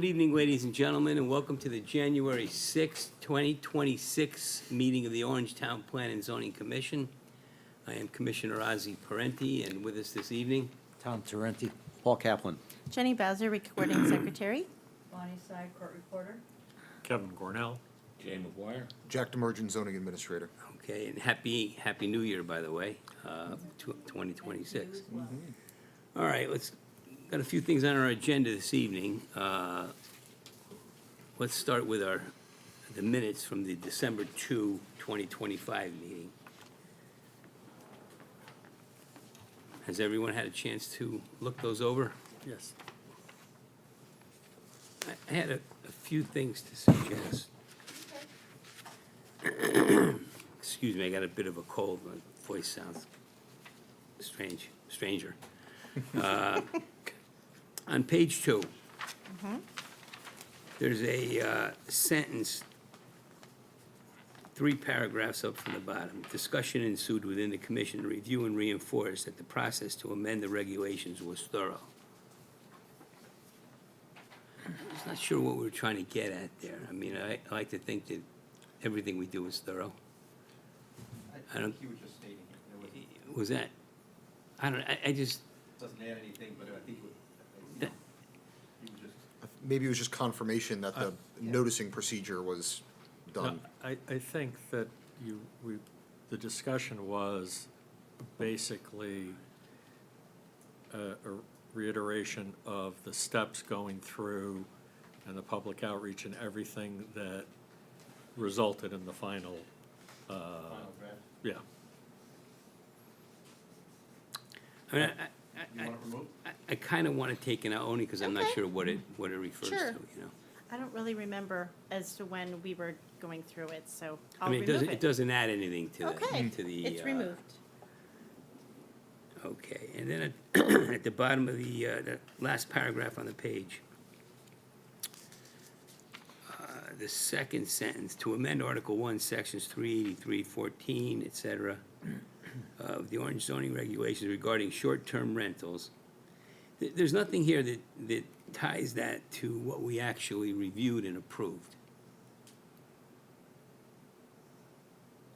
Good evening, ladies and gentlemen, and welcome to the January 6th, 2026 meeting of the Orangetown Plan and Zoning Commission. I am Commissioner Ozzie Parenti, and with us this evening, Tom Tarenti. Paul Kaplan. Jenny Bowser, Recording Secretary. Bonnie Side, Court Reporter. Kevin Gornell. Jay McGuire. Jack Demerjen, Zoning Administrator. okay, and Happy New Year, by the way, 2026. All right, got a few things on our agenda this evening. Let's start with the minutes from the December 2, 2025 meeting. Has everyone had a chance to look those over? Yes. I had a few things to suggest. Excuse me, I got a bit of a cold. My voice sounds stranger. On page 2, there's a sentence, 3 paragraphs up from the bottom. Discussion ensued within the commission to review and reinforce that the process to amend the regulations was thorough. I'm just not sure what we're trying to get at there. I mean, I like to think that everything we do is thorough. I don't- think you were just stating it. Was that, I just, Doesn't add anything, but I think you were just. Maybe it was just confirmation that the noticing procedure was done. I think that the discussion was basically a reiteration of the steps going through and the public outreach and everything that resulted in the final, Final draft. yeah. I mean, You want to promote? I kind of want to take it out only because I'm not Okay. sure what it refers to, Sure. you know? I don't really remember as to when we were going through it, so I I'll mean, remove it doesn't add anything to Okay, the. it's removed. Okay, and then at the bottom of the last paragraph on the page, the second sentence, to amend Article 1, Sections 383, 14, et cetera, of the Orange zoning regulations regarding short-term rentals. There's nothing here that ties that to what we actually reviewed and approved.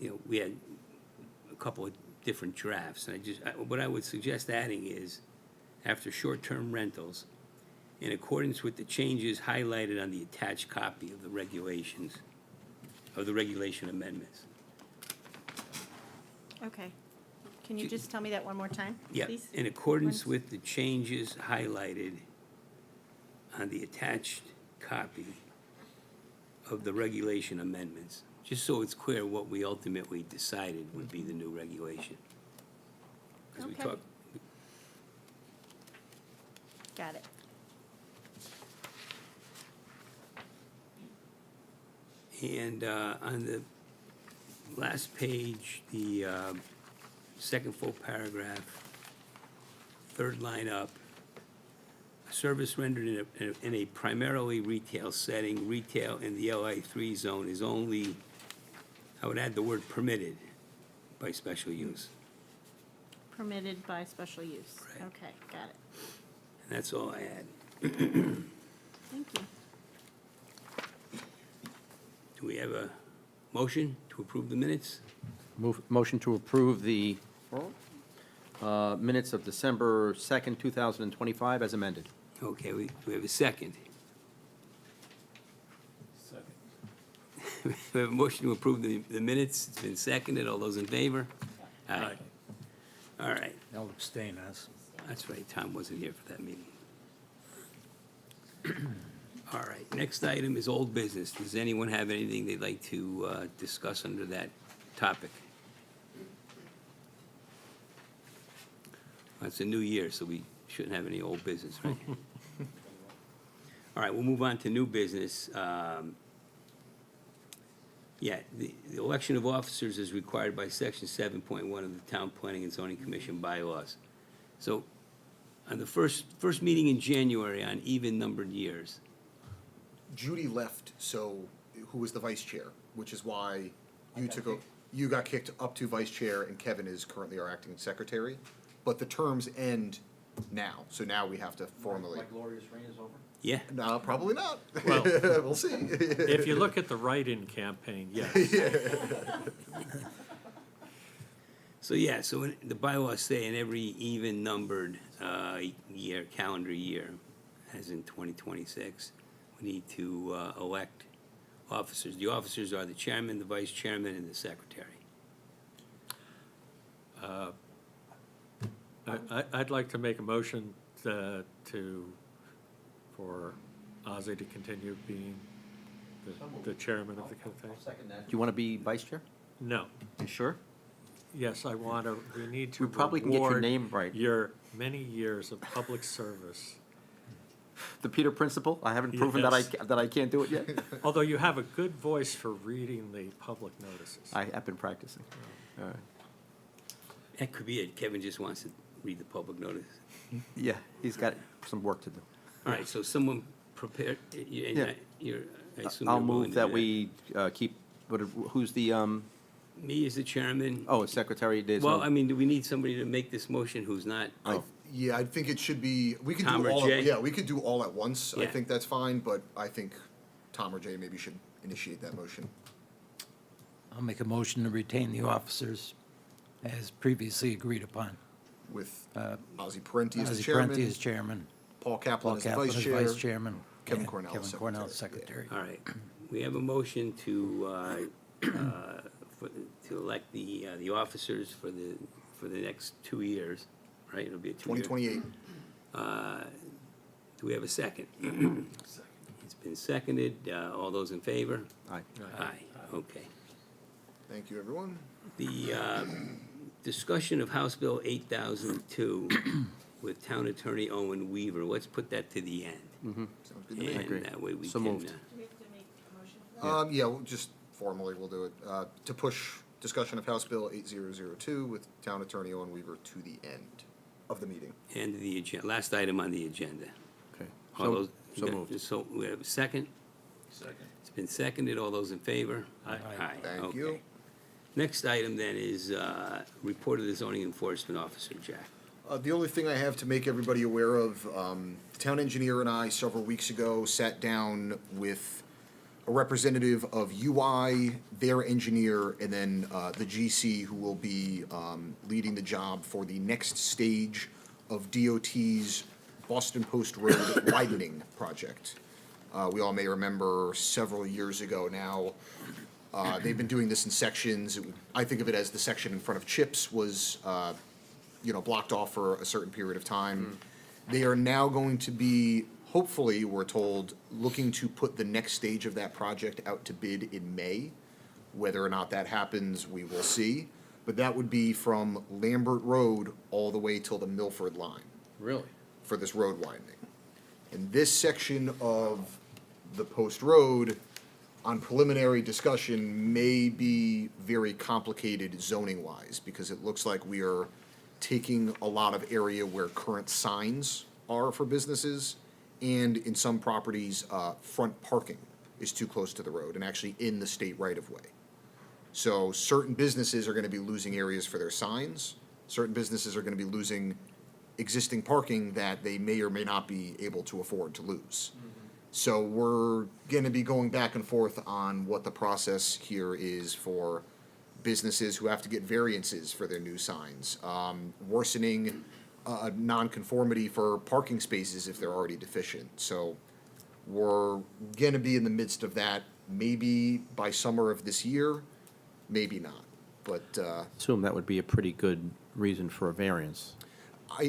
You know, we had a couple of different drafts, and what I would suggest adding is, after short-term rentals, in accordance with the changes highlighted on the attached copy of the regulations, of the regulation amendments. Okay. Can you just tell me that one more time, Yeah, please? in accordance Once- with the changes highlighted on the attached copy of the regulation amendments, just so it's clear what we ultimately decided would be the new regulation. 'Cause we Okay. talked, Got it. and on the last page, the second full paragraph, third line up, service rendered in a primarily retail setting, retail in the LI3 zone is only, I would add the word permitted by special use. Permitted by special use. Right. Okay, got it. And that's all I had. Thank you. Do we have a motion to approve the minutes? Motion to approve the minutes of December 2nd, 2025 as amended. Okay, do we have a second? Second. We have a motion to approve the minutes. It's been seconded. All those in favor? Aye. All right. I'll abstain as. That's right, Tom wasn't here for that meeting. All right, next item is old business. Does anyone have anything they'd like to discuss under that topic? Well, it's a new year, so we shouldn't have any old business, right? All right, we'll move on to new business. Yeah, the election of officers is required by Section 7.1 of the Town Planning and Zoning Commission bylaws. So, on the first meeting in January on even-numbered years, Judy left, so who was the vice chair, which is why you got took, kicked. you got kicked up to vice chair, and Kevin is currently our acting secretary. But the terms end now, so now we have to formally. My glorious reign is over? Yeah, No, probably not. Well, We'll see. If you look at the write-in campaign, yes. so yeah, so the bylaws say in every even-numbered year, calendar year, as in 2026, we need to elect officers. The officers are the chairman, the vice chairman, and the secretary. I'd like to make a motion for Ozzy to continue being the chairman of the cafe. Do you want to be vice chair? No, You sure? yes, we need to We probably can get your reward name right. your many years of public service. The Peter Principle? I haven't proven that Yes. that I can't do it yet. Although you have a good voice for reading the public notices. I've been practicing. All right. That could be it. Kevin just wants to read the public notice. Yeah, he's got some work to do. All right, so someone prepare, Yeah. you're, I assume I'll you're willing move to that do we keep, who's the, Me as the chairman. secretary? There's Well, no- I mean, do we need somebody to make this motion who's not? Yeah, I think it should be, we could Tom do or all, Jay? yeah, we could do all at once. I Yeah. think that's fine, but I think Tom or Jay maybe should initiate that motion. I'll make a motion to retain the officers as previously agreed upon. With Uh, Ozzy Parenti as the Ozzie chairman, Parenti as chairman, Paul Kaplan Paul as the Kaplan vice as chair. vice chairman. Kevin and Cornell as Kevin Cornell as secretary. secretary. All right, we have a motion to, to elect the officers for the next 2 years, right? It'll be a 2-year. 2028. Do we have a second? It's been seconded. All those in favor? Aye. Aye, okay. Thank you, everyone. The discussion of House Bill 8002 with Town Attorney Owen Weaver, let's put that to the end. Sounds good to me. agree. And that way we So can, moved. Do we have to make a motion for that? Yeah, we'll just formally, we'll do it. To push discussion of House Bill 8002 with Town Attorney Owen Weaver to the end of the meeting. end of the agenda, last item on the agenda. Okay. All those. So moved. So we have a second? Second. It's been seconded. All those in favor? Aye. Thank okay. you. Next item then is report of the zoning enforcement officer, Jack. The only thing I have to make everybody aware of, the town engineer and I several weeks ago sat down with a representative of UI, their engineer, and then the GC who will be leading the job for the next stage of DOT's Boston Post Road widening project. We all may remember several years ago now, they've been doing this in sections. I think of it as the section in front of Chips was, blocked off for a certain period of time. They are now going to be, hopefully, we're told, looking to put the next stage of that project out to bid in May. Whether or not that happens, we will see. But that would be from Lambert Road all the way till the Milford line Really? for this road widening. And this section of the Post Road, on preliminary discussion, may be very complicated zoning-wise, because it looks like we are taking a lot of area where current signs are for businesses, and in some properties, front parking is too close to the road and actually in the state right-of-way. So certain businesses are gonna be losing areas for their signs, certain businesses are gonna be losing existing parking that they may or may not be able to afford to lose. So we're gonna be going back and forth on what the process here is for businesses who have to get variances for their new signs, worsening nonconformity for parking spaces if they're already deficient. So we're gonna be in the midst of that, maybe by summer of this year, maybe not. But Assume that would be a pretty good reason for a variance.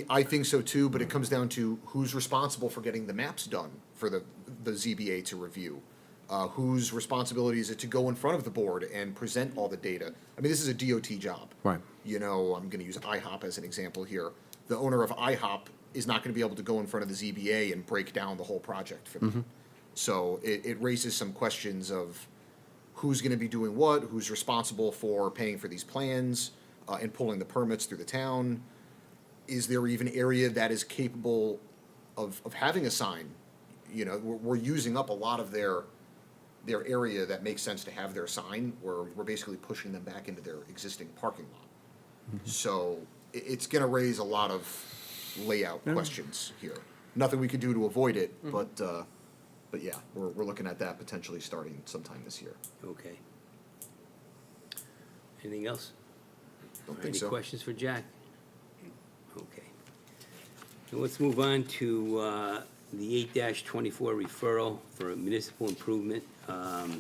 I think so too, but it comes down to who's responsible for getting the maps done for the ZBA to review. Whose responsibility is it to go in front of the board and present all the data? I mean, this is a DOT job. Right. I'm gonna use IHOP as an example here. The owner of IHOP is not gonna be able to go in front of the ZBA and break down the whole project for them. So it raises some questions of who's gonna be doing what, who's responsible for paying for these plans, and pulling the permits through the town. Is there even area that is capable of having a sign? We're using up a lot of their area that makes sense to have their sign, where we're basically pushing them back into their existing parking lot. So it's gonna raise a lot of layout questions here. Nothing we could do to avoid it, but But yeah, we're looking at that potentially starting sometime this year. Okay. Anything else? Don't think so. Any questions for Jack? Okay. So let's move on to the 8-24 referral for a municipal improvement. Is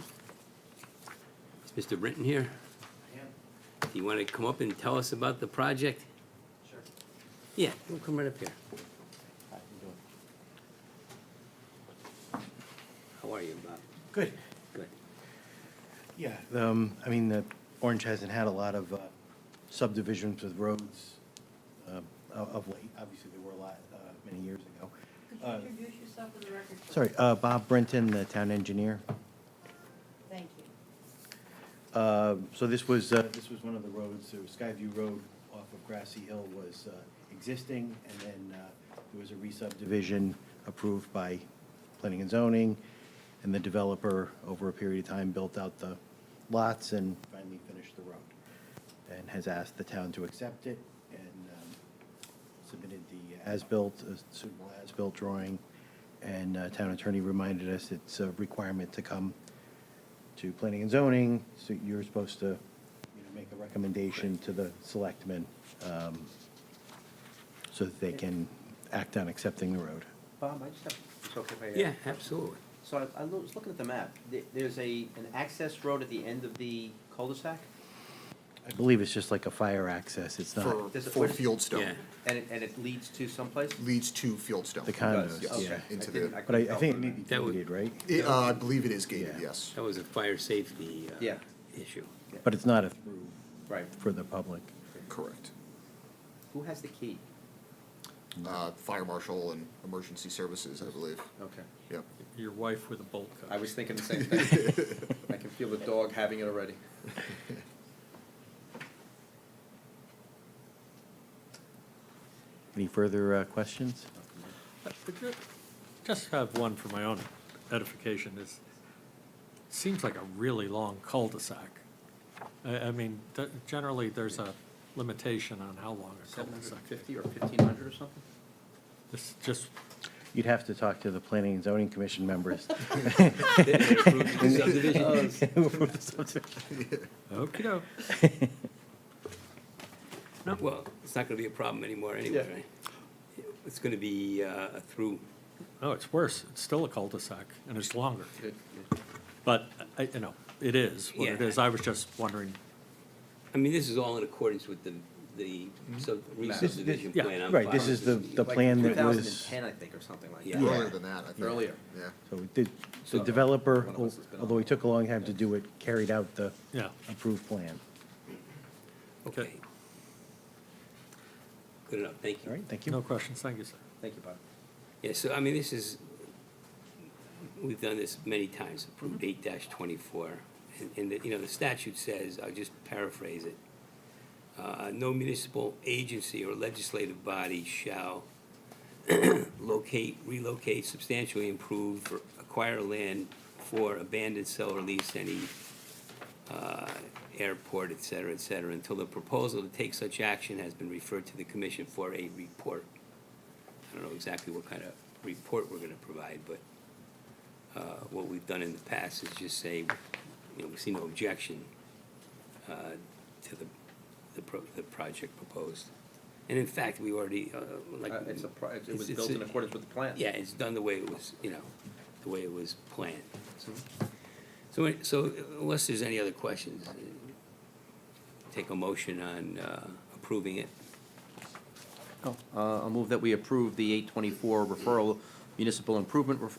Mr. Brinton here? Do you want to come up and tell us about the project? Sure. Yeah, we'll come right up here. How are you, Bob? Good. Good. Yeah, I mean, Orange hasn't had a lot of subdivisions with roads of late. Obviously, there were a lot many years ago. Could you introduce yourself for the record? please? Sorry, Bob Brenton, the town engineer. Thank you. So this was one of the roads, so Skyview Road off of Grassy Hill was existing, and then there was a re-subdivision approved by planning and zoning, and the developer, over a period of time, built out the lots and finally finished the road, and has asked the town to accept it, and submitted the as-built, suitable as-built drawing, and town attorney reminded us it's a requirement to come to planning and zoning, so you're supposed to, make a recommendation to the selectmen, so that they can act on accepting the road. Bob, I just have, it's okay if I Yeah, absolutely. So I was looking at the map. There's an access road at the end of the cul-de-sac? I believe it's just like a fire access, it's not For, Does it- for where does- Fieldstone. Yeah. And it leads to someplace? Leads to Fieldstone. the It does, condos, okay. yeah. Into I didn't- the- I But I couldn't think tell it may from be That would- gated, right? I believe it is gated, Yeah. yes. That was a fire safety Yeah. issue. But it's not a through Right. for the public. Correct. Who has the key? Fire marshal and emergency services, I believe. Okay. Yep. Your wife with a bolt cut. I was thinking the same thing. I can feel the dog having it already. Any further questions? Just have one for my own edification, seems like a really long cul-de-sac. I mean, generally, there's a limitation on how long a cul-de-sac. 750 or 1,500 or something? This just, You'd have to talk to the planning and zoning commission members. They approved the subdivision? okey-doke. No, well, it's not gonna be a problem anymore anyway, Yeah. right? It's gonna be a through, No, it's worse. It's still a cul-de-sac, and it's longer. Good, good. But, it is what it Yeah. is. I was just wondering, I mean, this is all in accordance with the re-subdivision Yeah. plan. I'm Right, this fine is with the Like plan that was, 2010, I think, or something like Yeah. that. Earlier than that, I think. Earlier. Yeah. so So, the developer, one of us has been on although he it. took a long time to do it, carried out the yeah. approved plan. Okay. Good enough, thank you. All right, thank No you. questions. Thank you, sir. Thank you, Bob. Yeah, so, I mean, this is, we've done this many times, approved 8-24. And, the statute says, I'll just paraphrase it, no municipal agency or legislative body shall relocate, substantially improve, or acquire land for abandoned, sell, or lease any airport, et cetera, until the proposal to take such action has been referred to the commission for a report. I don't know exactly what kind of report we're gonna provide, but what we've done in the past is just say, we see no objection to the project proposed. And in fact, we already, like. It was it's- built in accordance with the plan. Yeah, it's done the way it was, the way it was planned. So unless there's any other questions, take a motion on approving it. I'll move that we approve the 824 referral municipal improvement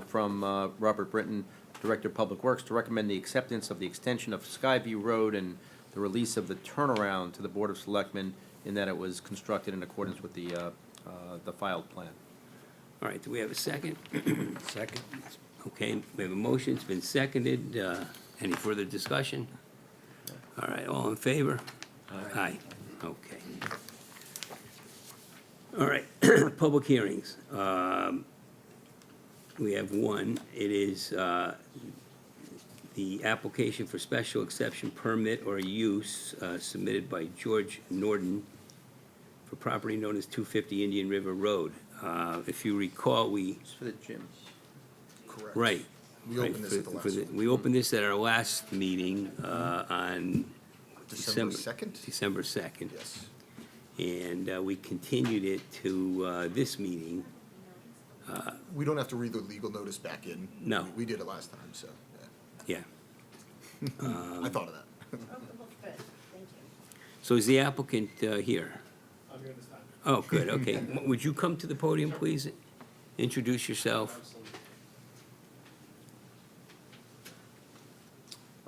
from Robert Britton, Director of Public Works, to recommend the acceptance of the extension of Skyview Road and the release of the turnaround to the Board of Selectmen in that it was constructed in accordance with the filed plan. All right, do we have a second? Second. Okay, we have a motion, it's been seconded. Any further discussion? All right, all in favor? Aye. Okay. All right, public hearings. We have one. It is the application for special exception permit or use submitted by George Norden for property known as 250 Indian River Road. If you recall, we It's for the gym. Correct. Right. We right, opened this at the last one. We opened this at our last meeting, on December 2nd? December 2nd. Yes. And we continued it to this meeting. We don't have to read the legal notice back in. No. We did it last time, so, Yeah. yeah. I thought of that. Oh, well, good, thank you. So is the applicant here? I'm here this time. Oh, good, okay. Would you come to the podium, please? Introduce yourself.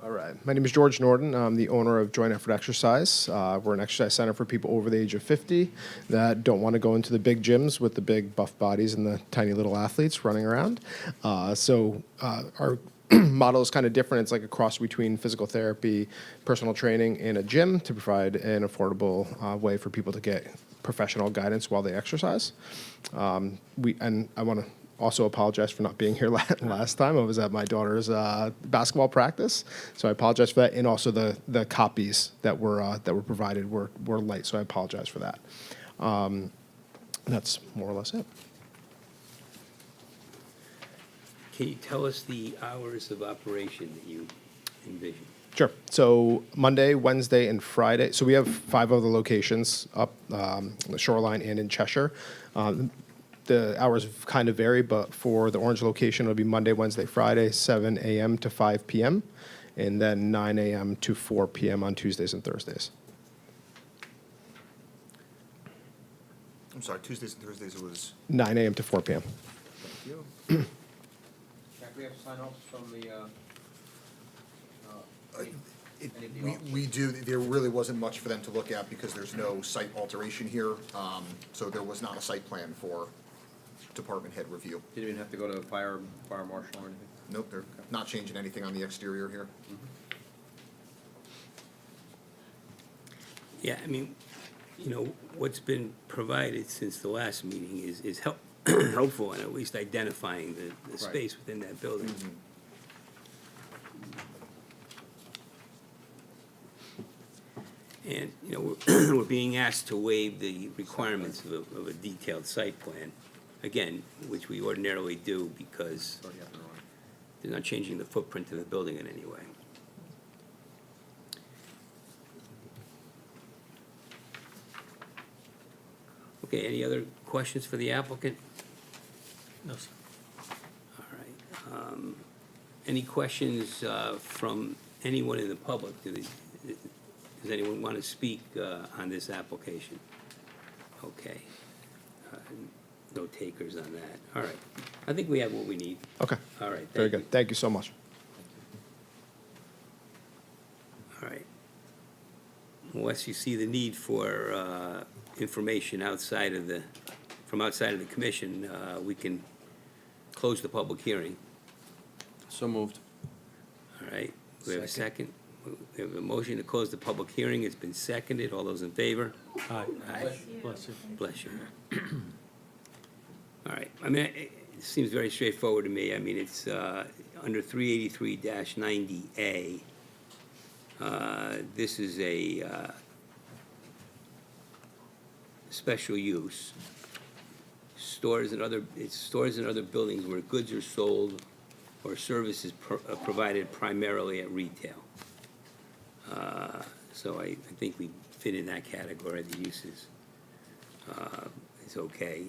All right. My name is George Norton. I'm the owner of Joint Effort Exercise. We're an exercise center for people over the age of 50 that don't want to go into the big gyms with the big buff bodies and the tiny little athletes running around. Our model is kind of different. It's like a cross between physical therapy, personal training, and a gym to provide an affordable way for people to get professional guidance while they exercise. And I want to also apologize for not being here last time. I was at my daughter's basketball practice, so I apologize for that. And also the copies that were provided were light, so I apologize for that. That's more or less it. Can you tell us the hours of operation that you envision? Sure. So Monday, Wednesday, and Friday. So we have 5 other locations up the Shoreline and in Cheshire. The hours kind of vary, but for the Orange location, it'll be Monday, Wednesday, Friday, 7 a.m. to 5 p.m., and then 9 a.m. to 4 p.m. on Tuesdays and Thursdays. I'm sorry, Tuesdays and Thursdays it was, 9 a.m. to 4 p.m. thank you. Jack, we have sign offs from the, We do, there really wasn't much for them to look at because there's no site alteration here. So there was not a site plan for department head review. didn't even have to go to fire marshal or anything? Nope, they're not changing anything on the exterior here. Yeah, I mean, you know, what's been provided since the last meeting is helpful in at least identifying the space within that building. And, you know, we're being asked to waive the requirements of a detailed site plan, again, which we ordinarily do because It's already up and running. they're not changing the footprint of the building in any way. Okay, any other questions for the applicant? No, sir. All right. Any questions from anyone in the public? Does anyone want to speak on this application? Okay. No takers on that. All right. I think we have what we need. Okay. All right. Very thank you. good. Thank you so much. All right. Unless you see the need for information outside of from outside of the commission, we can close the public hearing. So moved. All right. We have a second? We have a motion to close the public hearing. It's been seconded. All those in favor? Aye. Aye. Bless you. Bless you. All right. I mean, it seems very straightforward to me. I mean, it's under 383-90A. This is a special use. Stores and other buildings where goods are sold or services provided primarily at retail. So I think we fit in that category, the uses. It's okay.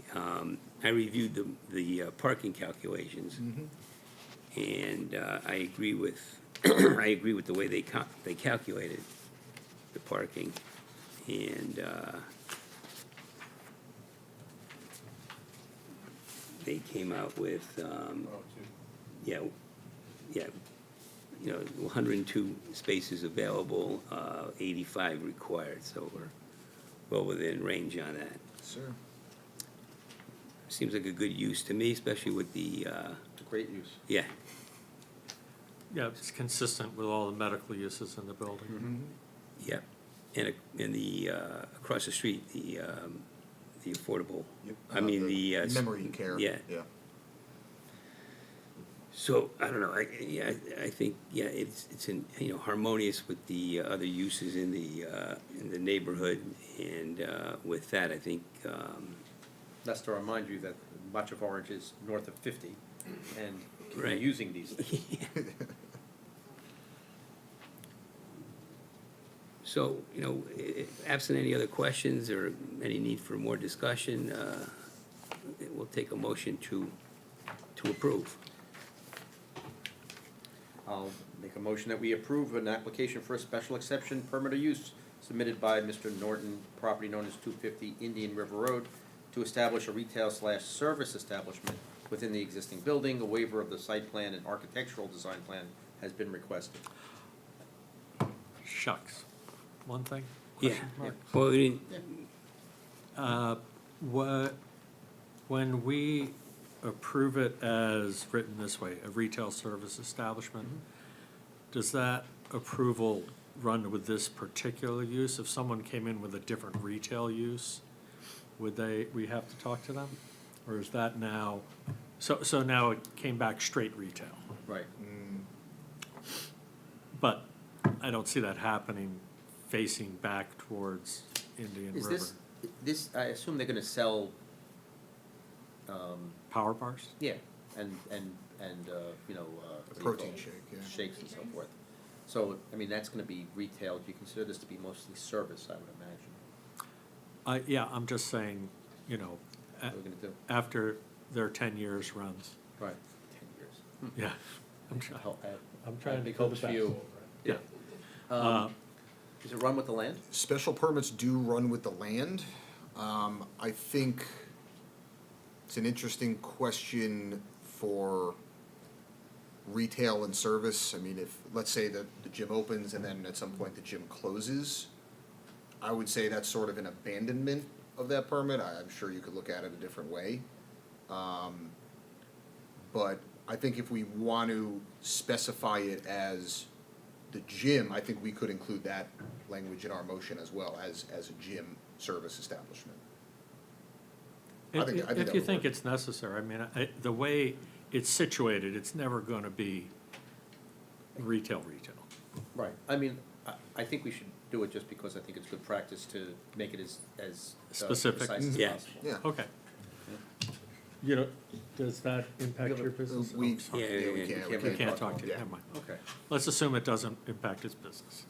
I reviewed the parking calculations, and I agree with, I agree with the way they calculated the parking, and they came out with, yeah, you know, 102 spaces available, 85 required, so we're well within range on that. Sir. Seems like a good use to me, especially with the, It's a great use. yeah, Yeah, it's consistent with all the medical uses in the building. yeah. And the, across the street, the affordable, Yep. I mean, the. Memory care. Yeah. Yeah. So, I don't know, I think, yeah, it's in, you know, harmonious with the other uses in the neighborhood, and with that, I think, That's to remind you that much of Orange is north of 50 and Right. using these things. So, absent any other questions or any need for more discussion, we'll take a motion to approve. I'll make a motion that we approve an application for a special exception permit of use submitted by Mr. Norton, property known as 250 Indian River Road, to establish a retail/service establishment within the existing building. A waiver of the site plan and architectural design plan has been requested. Shucks. One thing? Yeah, Question mark? well, we didn't, When we approve it as written this way, a retail service establishment, does that approval run with this particular use? If someone came in with a different retail use, would we have to talk to them? Or is that now, so now it came back straight retail? Right. But I don't see that happening facing back towards Indian Is River. this, I assume they're gonna sell, Power bars? yeah, and, what do you Protein call it? shake, yeah. Shakes and so forth. So, I mean, that's gonna be retail. Do you consider this to be mostly service, I would imagine? Yeah, I'm just saying, What are we gonna do? after their 10 years runs. Right. 10 years. Yeah. I'm trying, I'm I trying have to big call hopes the for you. Yeah. Does it run with the land? Special permits do run with the land. I think it's an interesting question for retail and service. I mean, if, let's say that the gym opens and then at some point the gym closes, I would say that's sort of an abandonment of that permit. I'm sure you could look at it a different way. But I think if we want to specify it as the gym, I think we could include that language in our motion as well, as a gym service establishment. I think that If you would think work. it's necessary, I mean, the way it's situated, it's never gonna be retail. Right. I mean, I think we should do it just because I think it's good practice to make it as Specific. precise as Yeah. possible. Yeah. Okay. You know, does that impact your business? Oh, We, sorry. Yeah, yeah, we yeah, can't. yeah. We can't talk to you, Yeah. never mind. Okay. Let's assume it doesn't impact his business.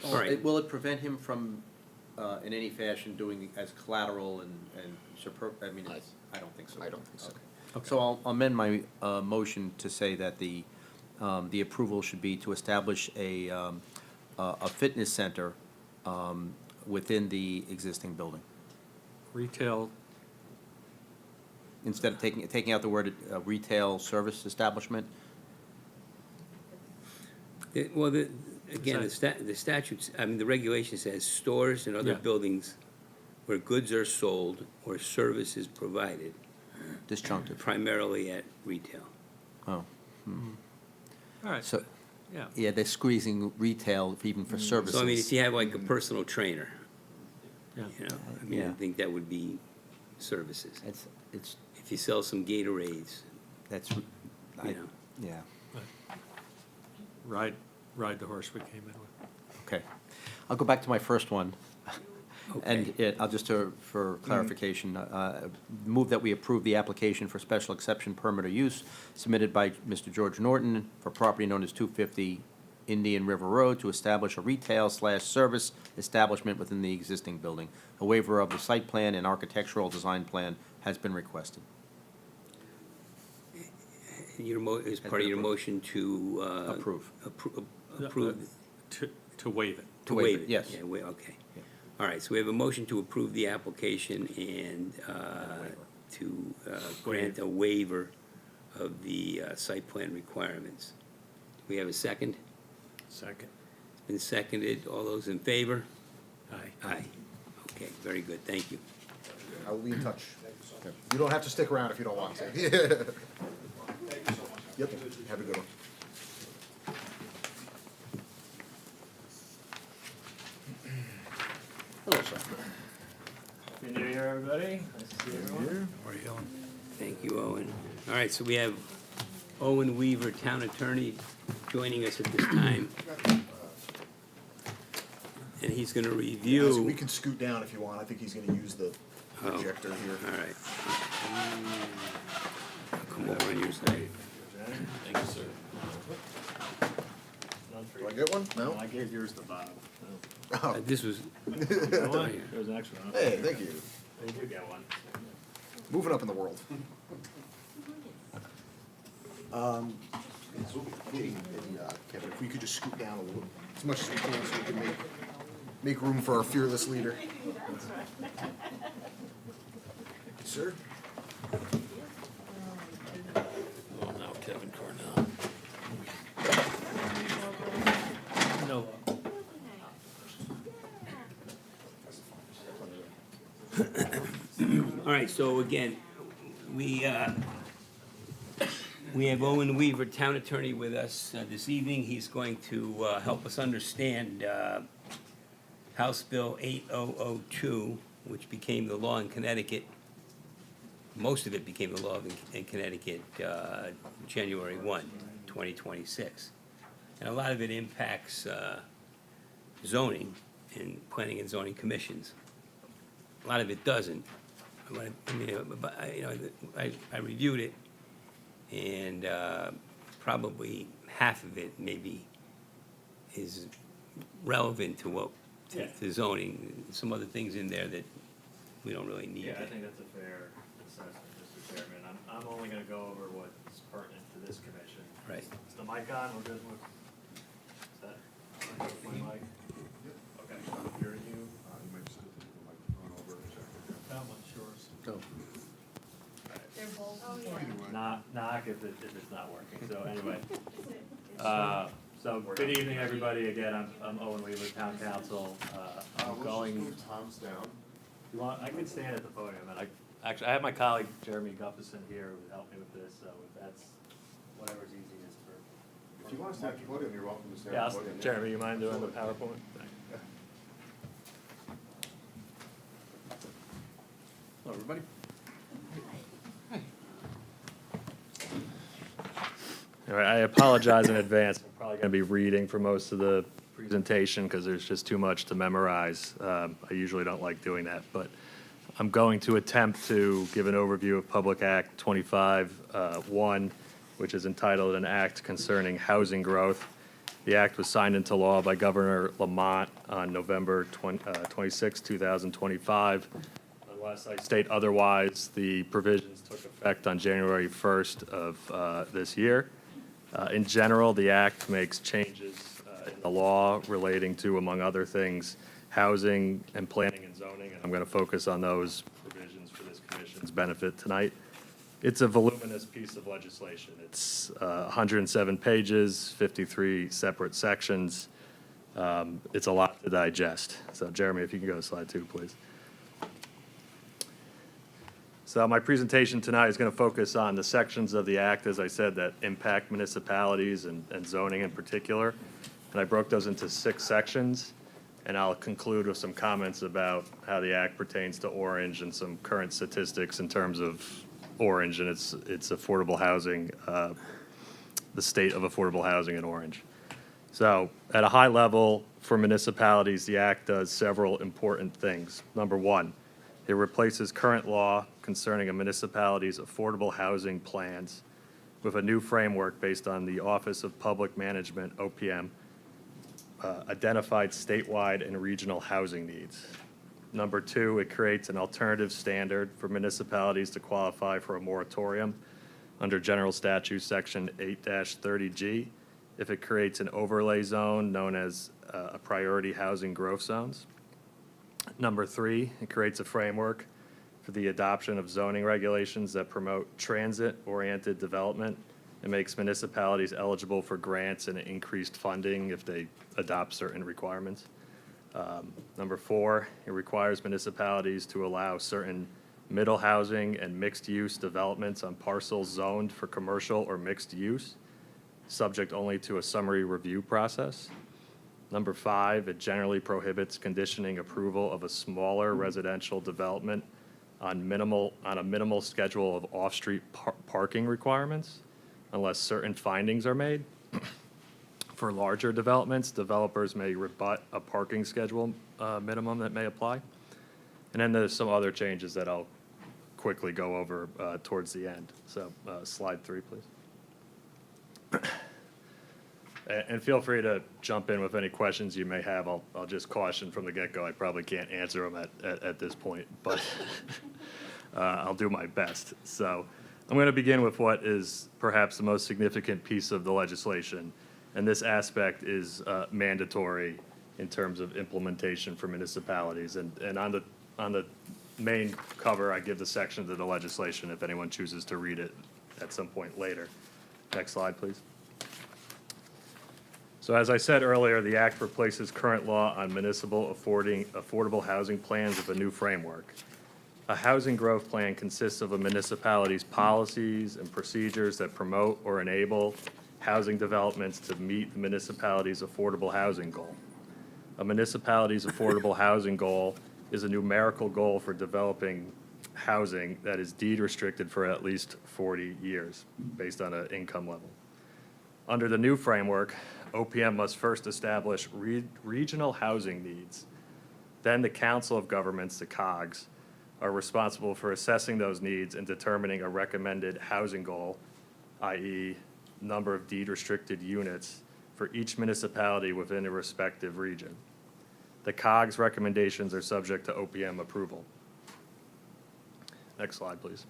All right. Will it prevent him from, in any fashion, doing as collateral and I mean, I don't think so. I don't think so. Okay. So I'll amend my motion to say that the approval should be to establish a fitness center within the existing building. Retail, Instead of taking out the word retail service establishment. well, again, the statutes, I mean, the regulation says stores and other Yeah. buildings where goods are sold or services provided, Disjunctive. primarily at retail. Oh, all right, so, yeah. yeah, they're squeezing retail even for services. So I mean, if you have like a personal trainer, Yeah. I mean, I Yeah. think that would be services. It's, If you sell some Gatorades, that's, you know. yeah, Ride the horse we came in with. okay. I'll go back to my first one. And Okay. I'll just, for clarification, move that we approve the application for special exception permit of use submitted by Mr. George Norton for property known as 250 Indian River Road to establish a retail/service establishment within the existing building. A waiver of the site plan and architectural design plan has been requested. As part of your motion to. Approve. Approve, To waive it. to waive waive it, it. yes. Yeah, okay. Yeah. All right, so we have a motion to approve the application and to grant a waiver of the site plan requirements. Do we have a second? Second. It's been seconded. All those in favor? Aye. Aye. Okay, very good, thank you. I will be in touch. You don't have to stick around if you don't want to. Yep, have a good one. Hello, sir. Happy New Year, everybody. Nice to see everyone. Thank you, Owen. All right, so we have Owen Weaver, Town Attorney, joining us at this time. And he's gonna So review. we can scoot down if you want. I think he's gonna use the projector here. All right. Come come over on your side. Thank you, sir. None for Do I you. get one? No, No? I gave yours to Bob. This was, Got one? There's an extra one. Hey, thank you. You do get one. Moving up in the world. Kevin, if we could just scoot down a little, as much as we can, so we can make room for our fearless leader. Sir? Oh, now Kevin Cornell. No. all right, so again, we have Owen Weaver, Town Attorney, with us this evening. He's going to help us understand House Bill 8002, which became the law in Connecticut. Most of it became the law in Connecticut January 1, 2026. And a lot of it impacts zoning and planning and zoning commissions. A lot of it doesn't. I reviewed it, and probably half of it maybe is relevant to what, Yeah. to zoning. Some other things in there that we don't really need. Yeah, I think that's a fair assessment, Mr. Chairman. I'm only gonna go over what's pertinent to this commission. Right. Is the mic on? We're good with, is that, my mic? Okay, hearing you. How much yours? They're both. Knock if it's not working, so anyway. So, good evening, everybody, again, I'm Owen Weaver, Town Council, I'm going. Tom's down. You want, I can stand at the podium, and actually, I have my colleague Jeremy Gufferson here who would help me with this, so if that's whatever's easiest for. If you want to stand at the podium, you're welcome to stand Yeah, at the podium. Jeremy, you mind doing the PowerPoint? Hello, everybody. All right, I apologize in advance. I'm probably going to be reading for most of the presentation because there's just too much to memorize. I usually don't like doing that, but I'm going to attempt to give an overview of Public Act 25-1, which is entitled An Act Concerning Housing Growth. The act was signed into law by Governor Lamont on November 26, 2025. Unless I state otherwise, the provisions took effect on January 1st of this year. In general, the act makes changes in the law relating to, among other things, housing and planning and zoning, and I'm going to focus on those provisions for this commission's benefit tonight. It's a voluminous piece of legislation. It's 107 pages, 53 separate sections. It's a lot to digest. So Jeremy, if you can go to slide 2, please. So my presentation tonight is going to focus on the sections of the act, as I said, that impact municipalities and zoning in particular. And I broke those into 6 sections, and I'll conclude with some comments about how the act pertains to Orange and some current statistics in terms of Orange and its affordable housing, the state of affordable housing in Orange. So at a high level, for municipalities, the act does several important things. Number 1, it replaces current law concerning a municipality's affordable housing plans with a new framework based on the Office of Public Management, OPM, identified statewide and regional housing needs. Number 2, it creates an alternative standard for municipalities to qualify for a moratorium under General Statute Section 8-30G if it creates an overlay zone known as a priority housing growth zones. Number 3, it creates a framework for the adoption of zoning regulations that promote transit-oriented development and makes municipalities eligible for grants and increased funding if they adopt certain requirements. Number 4, it requires municipalities to allow certain middle housing and mixed-use developments on parcels zoned for commercial or mixed use, subject only to a summary review process. Number 5, it generally prohibits conditioning approval of a smaller residential development on a minimal schedule of off-street parking requirements unless certain findings are made. For larger developments, developers may rebut a parking schedule minimum that may apply. And then there's some other changes that I'll quickly go over towards the end. So slide 3, please. And feel free to jump in with any questions you may have. I'll just caution from the get-go, I probably can't answer them at this point, but I'll do my best. So I'm going to begin with what is perhaps the most significant piece of the legislation, and this aspect is mandatory in terms of implementation for municipalities. And on the main cover, I give the sections of the legislation if anyone chooses to read it at some point later. Next slide, please. So as I said earlier, the act replaces current law on municipal affordable housing plans with a new framework. A housing growth plan consists of a municipality's policies and procedures that promote or enable housing developments to meet the municipality's affordable housing goal. A municipality's affordable housing goal is a numerical goal for developing housing that is deed restricted for at least 40 years based on an income level. Under the new framework, OPM must first establish regional housing needs. Then the Council of Governments, the COGS, are responsible for assessing those needs and determining a recommended housing goal, i.e. number of deed-restricted units for each municipality within a respective region. The COGS recommendations are subject to OPM approval. Next slide, please.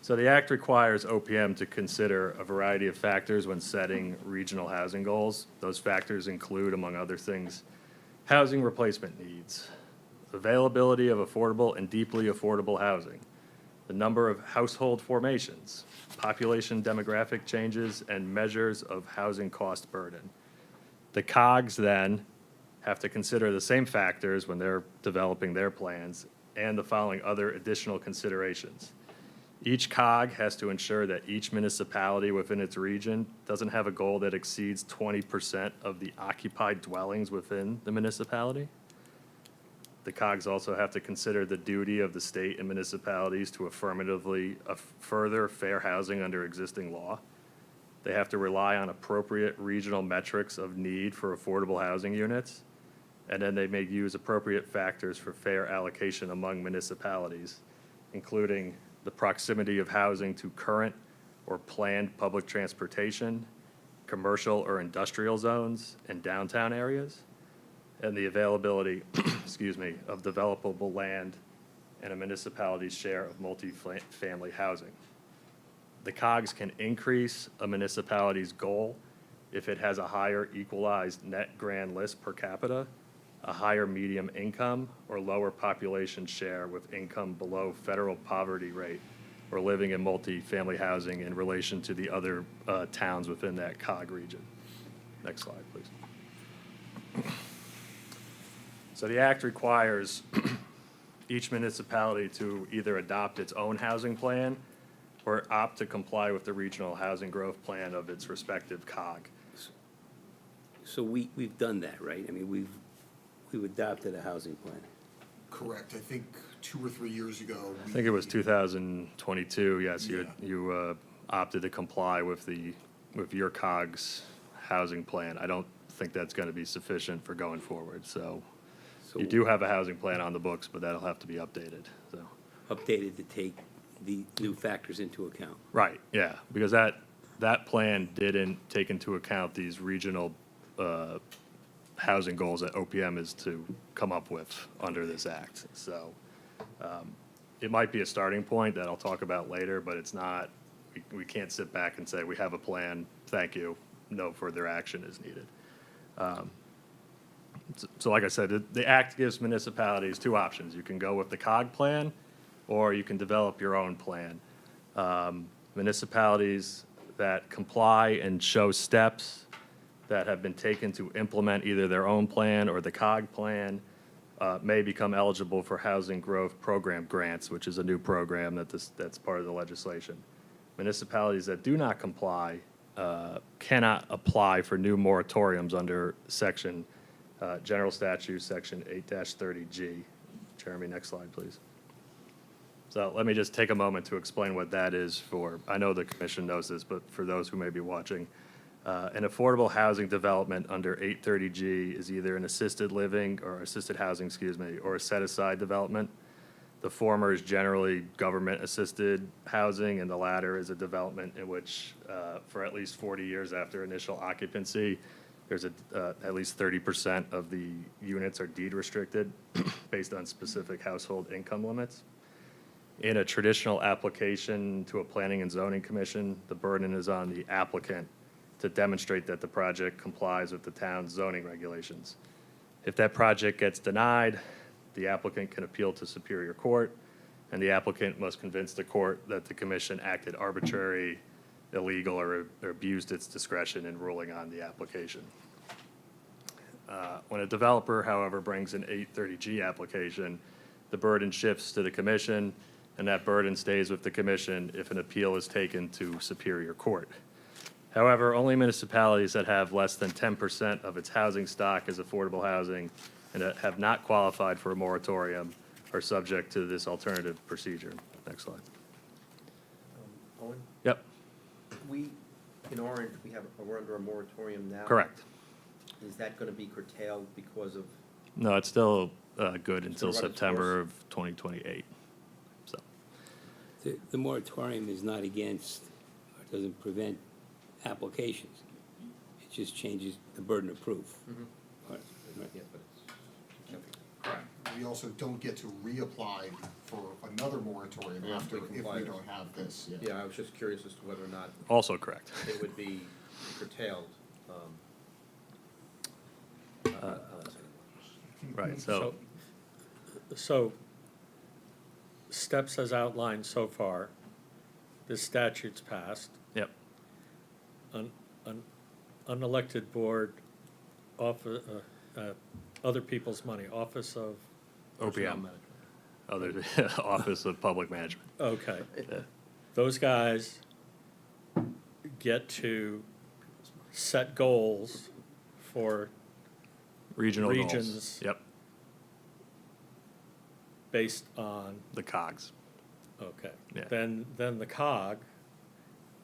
So the act requires OPM to consider a variety of factors when setting regional housing goals. Those factors include, among other things, housing replacement needs, availability of affordable and deeply affordable housing, the number of household formations, population demographic changes, and measures of housing cost burden. The COGS then have to consider the same factors when they're developing their plans and the following other additional considerations. Each COG has to ensure that each municipality within its region doesn't have a goal that exceeds 20% of the occupied dwellings within the municipality. The COGs also have to consider the duty of the state and municipalities to affirmatively further fair housing under existing law. They have to rely on appropriate regional metrics of need for affordable housing units, and then they may use appropriate factors for fair allocation among municipalities, including the proximity of housing to current or planned public transportation, commercial or industrial zones, and downtown areas, and the availability, of developable land and a municipality's share of multifamily housing. The COGS can increase a municipality's goal if it has a higher equalized net grand list per capita, a higher medium income, or lower population share with income below federal poverty rate, or living in multifamily housing in relation to the other towns within that COG region. Next slide, please. So the act requires each municipality to either adopt its own housing plan or opt to comply with the regional housing growth plan of its respective COG. So we've done that, right? I mean, we've adopted a housing plan. Correct. I think 2 or 3 years ago. I think it was 2022, yes, Yeah. you opted to comply with your COG's housing plan. I don't think that's going to be sufficient for going forward, so you do have a housing plan on the books, but that'll have to be updated, so. Updated to take the new factors into account. Right, yeah, because that plan didn't take into account these regional housing goals that OPM is to come up with under this act. So it might be a starting point that I'll talk about later, but it's not, we can't sit back and say, we have a plan, thank you, no further action is needed. So like I said, the act gives municipalities 2 options. You can go with the COG plan, or you can develop your own plan. Municipalities that comply and show steps that have been taken to implement either their own plan or the COG plan may become eligible for Housing Growth Program grants, which is a new program that's part of the legislation. Municipalities that do not comply cannot apply for new moratoriums under section General Statute, Section 8-30G. Jeremy, next slide, please. So let me just take a moment to explain what that is for, I know the commission knows this, but for those who may be watching, an affordable housing development under 830G is either an assisted living or assisted housing, or a set-aside development. The former is generally government-assisted housing, and the latter is a development in which, for at least 40 years after initial occupancy, there's at least 30% of the units are deed restricted based on specific household income limits. In a traditional application to a planning and zoning commission, the burden is on the applicant to demonstrate that the project complies with the town's zoning regulations. If that project gets denied, the applicant can appeal to Superior Court, and the applicant must convince the court that the commission acted arbitrary, illegal, or abused its discretion in ruling on the application. When a developer, however, brings an 830G application, the burden shifts to the commission, and that burden stays with the commission if an appeal is taken to Superior Court. However, only municipalities that have less than 10% of its housing stock as affordable housing and that have not qualified for a moratorium are subject to this alternative procedure. Next slide. Owen, Yep, we, in Orange, we're under a moratorium now? correct. Is that going to be curtailed because of, No, it's still good until run its September of 2028. So, The moratorium is not against, or doesn't prevent applications. It just changes the burden of proof. Right, right. yeah, but it's, We also don't get to reapply for another moratorium Yeah, after, we if we comply. don't have this. yeah, I was just curious as to whether or not also correct. it would be curtailed. Right, so, So, steps as outlined so far, this statute's passed, yep, an unelected board, other people's money, Office of Personnel OPM, Management. other Office of Public Management. Okay, Yeah. those guys get to set goals for Regional goals. Regions. Yep, based on, the COGS. okay. Yeah. Then the COG,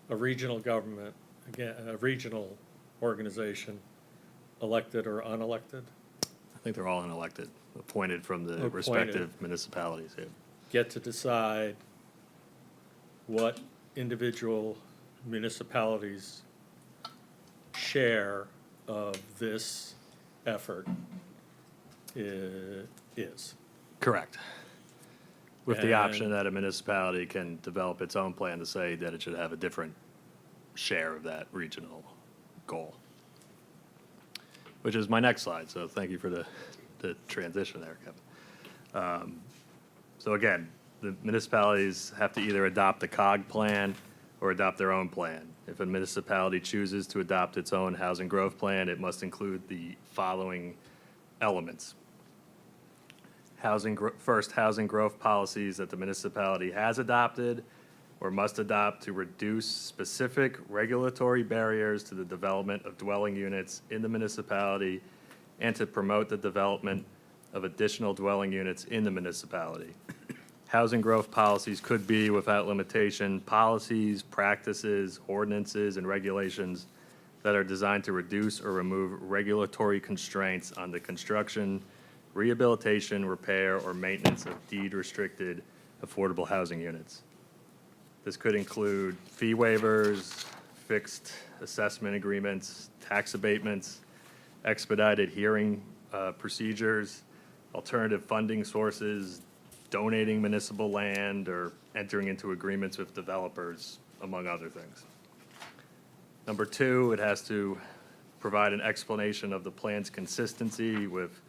a regional government, again, a regional organization, elected or unelected, I think they're all unelected, appointed from the Appointed. respective municipalities. Yeah. get to decide what individual municipalities' share of this effort is. Correct. With the option And- that a municipality can develop its own plan to say that it should have a different share of that regional goal. Which is my next slide, so thank you for the transition there, Kevin. So again, the municipalities have to either adopt the COG plan or adopt their own plan. If a municipality chooses to adopt its own housing growth plan, it must include the following elements. First, housing growth policies that the municipality has adopted or must adopt to reduce specific regulatory barriers to the development of dwelling units in the municipality and to promote the development of additional dwelling units in the municipality. Housing growth policies could be, without limitation, policies, practices, ordinances, and regulations that are designed to reduce or remove regulatory constraints on the construction, rehabilitation, repair, or maintenance of deed-restricted affordable housing units. This could include fee waivers, fixed assessment agreements, tax abatements, expedited hearing procedures, alternative funding sources, donating municipal land, or entering into agreements with developers, among other things. Number two, it has to provide an explanation of the plan's consistency with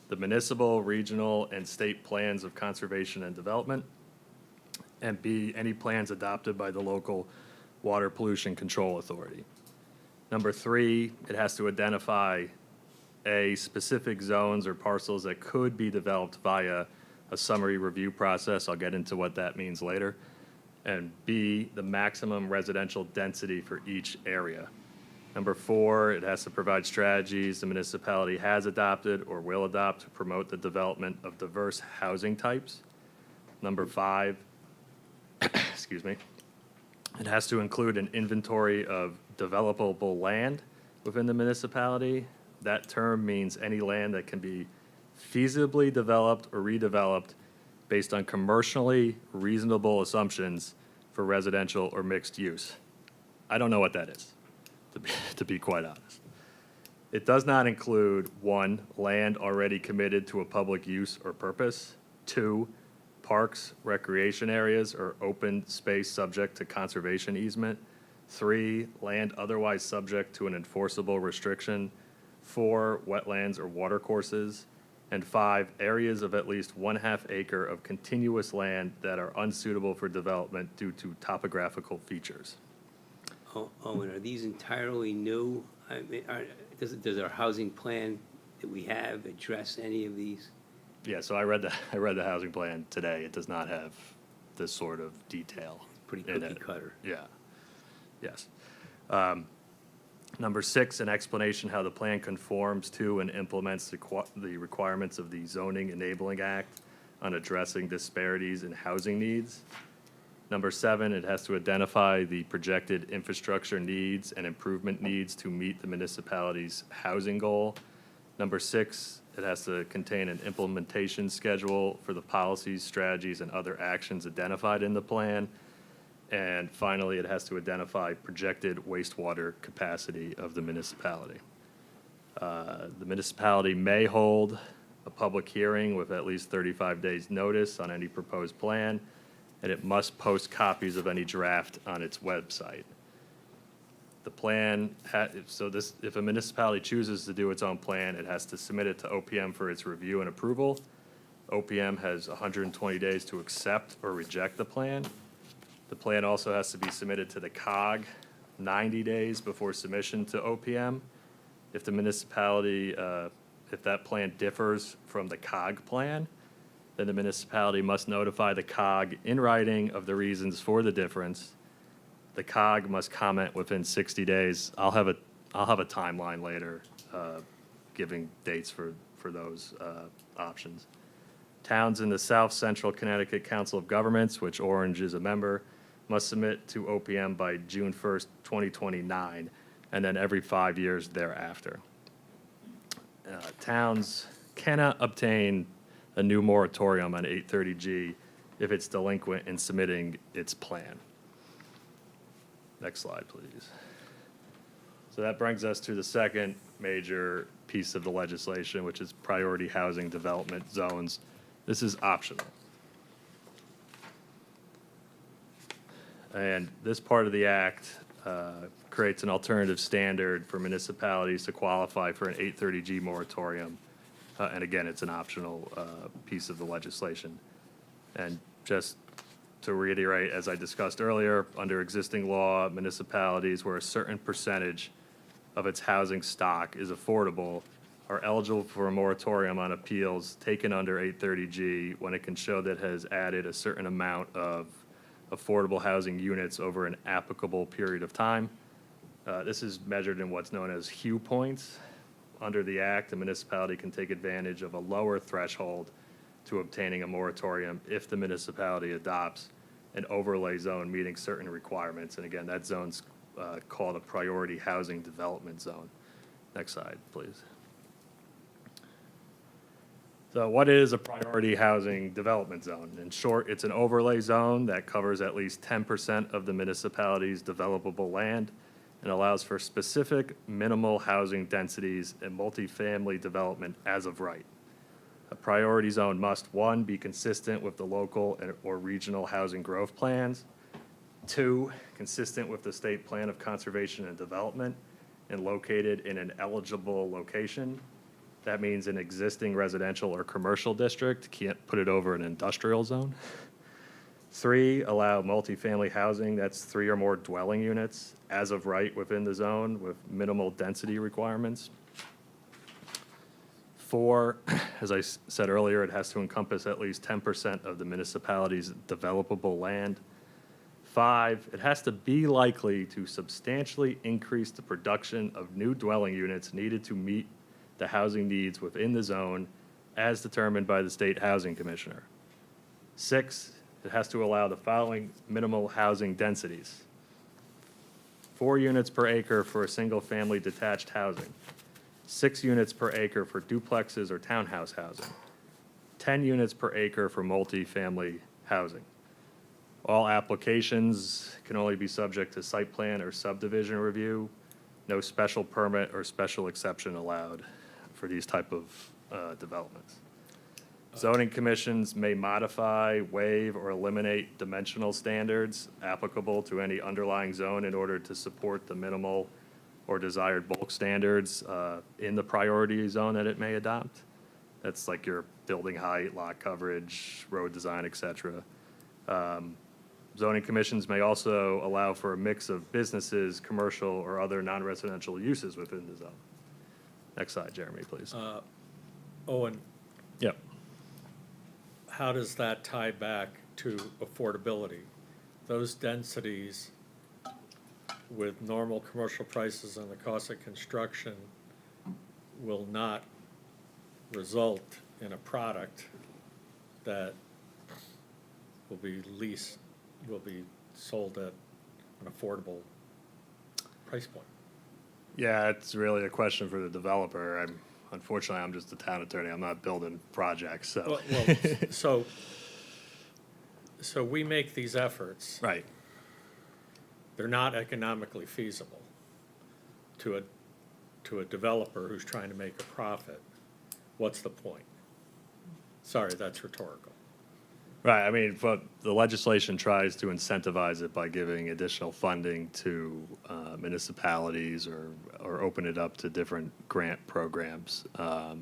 the municipal, regional, and state plans of conservation and development. And B, any plans adopted by the local Water Pollution Control Authority. Number three, it has to identify A, specific zones or parcels that could be developed via a summary review process. I'll get into what that means later. And B, the maximum residential density for each area. Number four, it has to provide strategies the municipality has adopted or will adopt to promote the development of diverse housing types. Number five, excuse me, it has to include an inventory of developable land within the municipality. That term means any land that can be feasibly developed or redeveloped based on commercially reasonable assumptions for residential or mixed use. I don't know what that is, to be quite honest. It does not include, 1, land already committed to a public use or purpose, 2, parks, recreation areas, or open space subject to conservation easement, 3, land otherwise subject to an enforceable restriction, 4, wetlands or watercourses, and 5, areas of at least 1/2 acre of continuous land that are unsuitable for development due to topographical features. Owen, are these entirely new? I mean, does our housing plan that we have address any of these? Yeah, so I read the housing plan today. It does not have this sort of detail. Pretty in cookie it. cutter. Yeah, yes. Number 6, an explanation how the plan conforms to and implements the requirements of the Zoning Enabling Act on addressing disparities in housing needs. Number 7, it has to identify the projected infrastructure needs and improvement needs to meet the municipality's housing goal. Number 6, it has to contain an implementation schedule for the policies, strategies, and other actions identified in the plan. And finally, it has to identify projected wastewater capacity of the municipality. The municipality may hold a public hearing with at least 35 days' notice on any proposed plan, and it must post copies of any draft on its website. The plan, if a municipality chooses to do its own plan, it has to submit it to OPM for its review and approval. OPM has 120 days to accept or reject the plan. The plan also has to be submitted to the COG 90 days before submission to OPM. If the municipality, if that plan differs from the COG plan, then the municipality must notify the COG in writing of the reasons for the difference. The COG must comment within 60 days. I'll have a timeline later, giving dates for those options. Towns in the South Central Connecticut Council of Governments, which Orange is a member, must submit to OPM by June 1st, 2029, and then every 5 years thereafter. Towns cannot obtain a new moratorium on 830G if it's delinquent in submitting its plan. Next slide, please. So that brings us to the second major piece of the legislation, which is priority housing development zones. This is optional. And this part of the act creates an alternative standard for municipalities to qualify for an 830G moratorium. And again, it's an optional piece of the legislation. And just to reiterate, as I discussed earlier, under existing law, municipalities where a certain percentage of its housing stock is affordable are eligible for a moratorium on appeals taken under 830G when it can show that it has added a certain amount of affordable housing units over an applicable period of time. This is measured in what's known as HUE points. Under the act, a municipality can take advantage of a lower threshold to obtaining a moratorium if the municipality adopts an overlay zone meeting certain requirements. And again, that zone's called a priority housing development zone. Next slide, please. So what is a priority housing development zone? In short, it's an overlay zone that covers at least 10% of the municipality's developable land and allows for specific minimal housing densities and multifamily development as of right. A priority zone must, 1, be consistent with the local or regional housing growth plans, 2, consistent with the state plan of conservation and development, and located in an eligible location. That means an existing residential or commercial district, can't put it over an industrial zone. 3, allow multifamily housing, that's 3 or more dwelling units as of right within the zone with minimal density requirements. 4, as I said earlier, it has to encompass at least 10% of the municipality's developable land. 5, it has to be likely to substantially increase the production of new dwelling units needed to meet the housing needs within the zone as determined by the State Housing Commissioner. 6, it has to allow the following minimal housing densities: 4 units per acre for a single-family detached housing, 6 units per acre for duplexes or townhouse housing, 10 units per acre for multifamily housing. All applications can only be subject to site plan or subdivision review. No special permit or special exception allowed for these type of developments. Zoning commissions may modify, waive, or eliminate dimensional standards applicable to any underlying zone in order to support the minimal or desired bulk standards in the priority zone that it may adopt. That's like your building height, lot coverage, road design, et cetera. Zoning commissions may also allow for a mix of businesses, commercial, or other non-residential uses within the zone. Next slide, Jeremy, please. Owen, Yep. how does that tie back to affordability? Those densities with normal commercial prices and the cost of construction will not result in a product that will be sold at an affordable price point. Yeah, it's really a question for the developer. Unfortunately, I'm just a town attorney. I'm not building projects, so. Well, so we make these efforts. Right. They're not economically feasible to a developer who's trying to make a profit. What's the point? Sorry, that's rhetorical. Right, I mean, but the legislation tries to incentivize it by giving additional funding to municipalities or open it up to different grant programs. I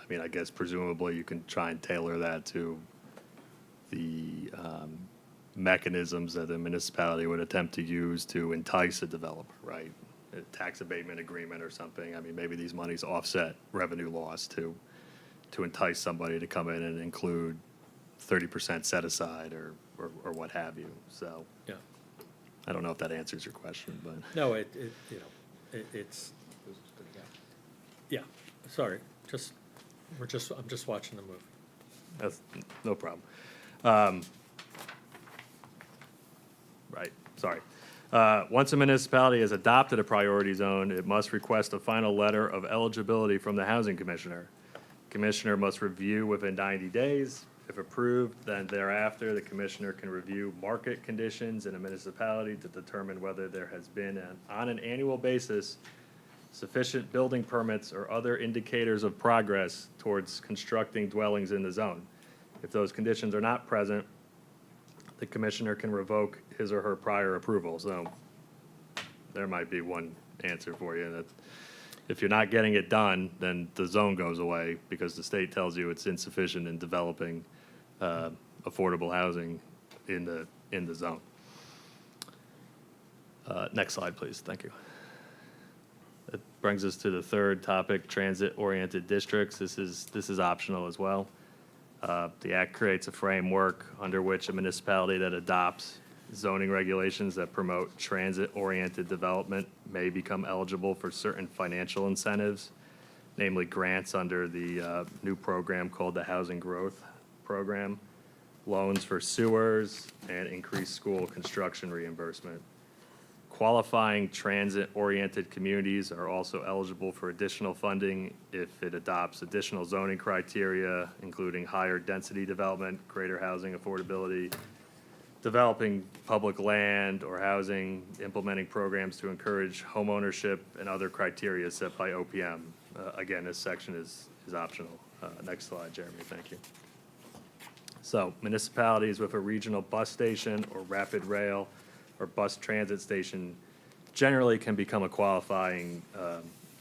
mean, I guess presumably you can try and tailor that to the mechanisms that a municipality would attempt to use to entice a developer, right? A tax abatement agreement or something. I mean, maybe these monies offset revenue loss to entice somebody to come in and include 30% set aside or what have you. So Yeah. I don't know if that answers your question, but. No, it's, yeah, sorry, I'm just watching the movie. That's no problem. Right, sorry. Once a municipality has adopted a priority zone, it must request a final letter of eligibility from the housing commissioner. Commissioner must review within 90 days. If approved, then thereafter, the commissioner can review market conditions in a municipality to determine whether there has been, on an annual basis, sufficient building permits or other indicators of progress towards constructing dwellings in the zone. If those conditions are not present, the commissioner can revoke his or her prior approval. So there might be one answer for you, that if you're not getting it done, then the zone goes away because the state tells you it's insufficient in developing affordable housing in the zone. Next slide, please. Thank you. That brings us to the third topic, transit-oriented districts. This is optional as well. The Act creates a framework under which a municipality that adopts zoning regulations that promote transit-oriented development may become eligible for certain financial incentives, namely grants under the new program called the Housing Growth Program, loans for sewers, and increased school construction reimbursement. Qualifying transit-oriented communities are also eligible for additional funding if it adopts additional zoning criteria, including higher density development, greater housing affordability, developing public land or housing, implementing programs to encourage homeownership, and other criteria set by OPM. Again, this section is optional. Next slide, Jeremy, thank you. So municipalities with a regional bus station or rapid rail or bus transit station generally can become a qualifying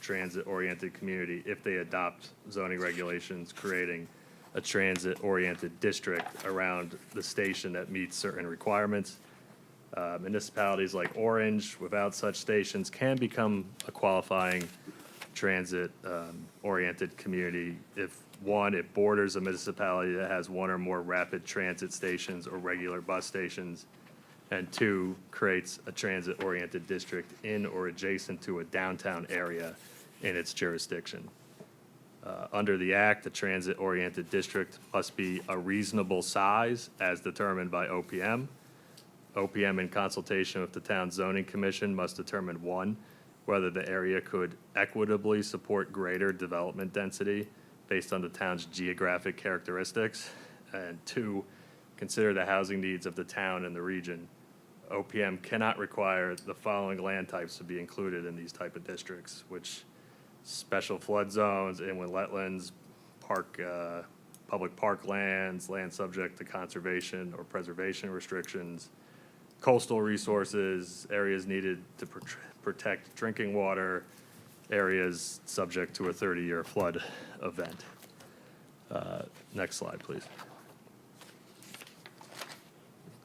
transit-oriented community if they adopt zoning regulations creating a transit-oriented district around the station that meets certain requirements. Municipalities like Orange, without such stations, can become a qualifying transit-oriented community if, one, it borders a municipality that has one or more rapid transit stations or regular bus stations, and two, creates a transit-oriented district in or adjacent to a downtown area in its jurisdiction. Under the Act, the transit-oriented district must be a reasonable size as determined by OPM. OPM, in consultation with the town zoning commission, must determine, one, whether the area could equitably support greater development density, based on the town's geographic characteristics. And 2, consider the housing needs of the town and the region. OPM cannot require the following land types to be included in these type of districts, which special flood zones, inland wetlands, public park lands, land subject to conservation or preservation restrictions, coastal resources, areas needed to protect drinking water, areas subject to a 30-year flood event. Next slide, please.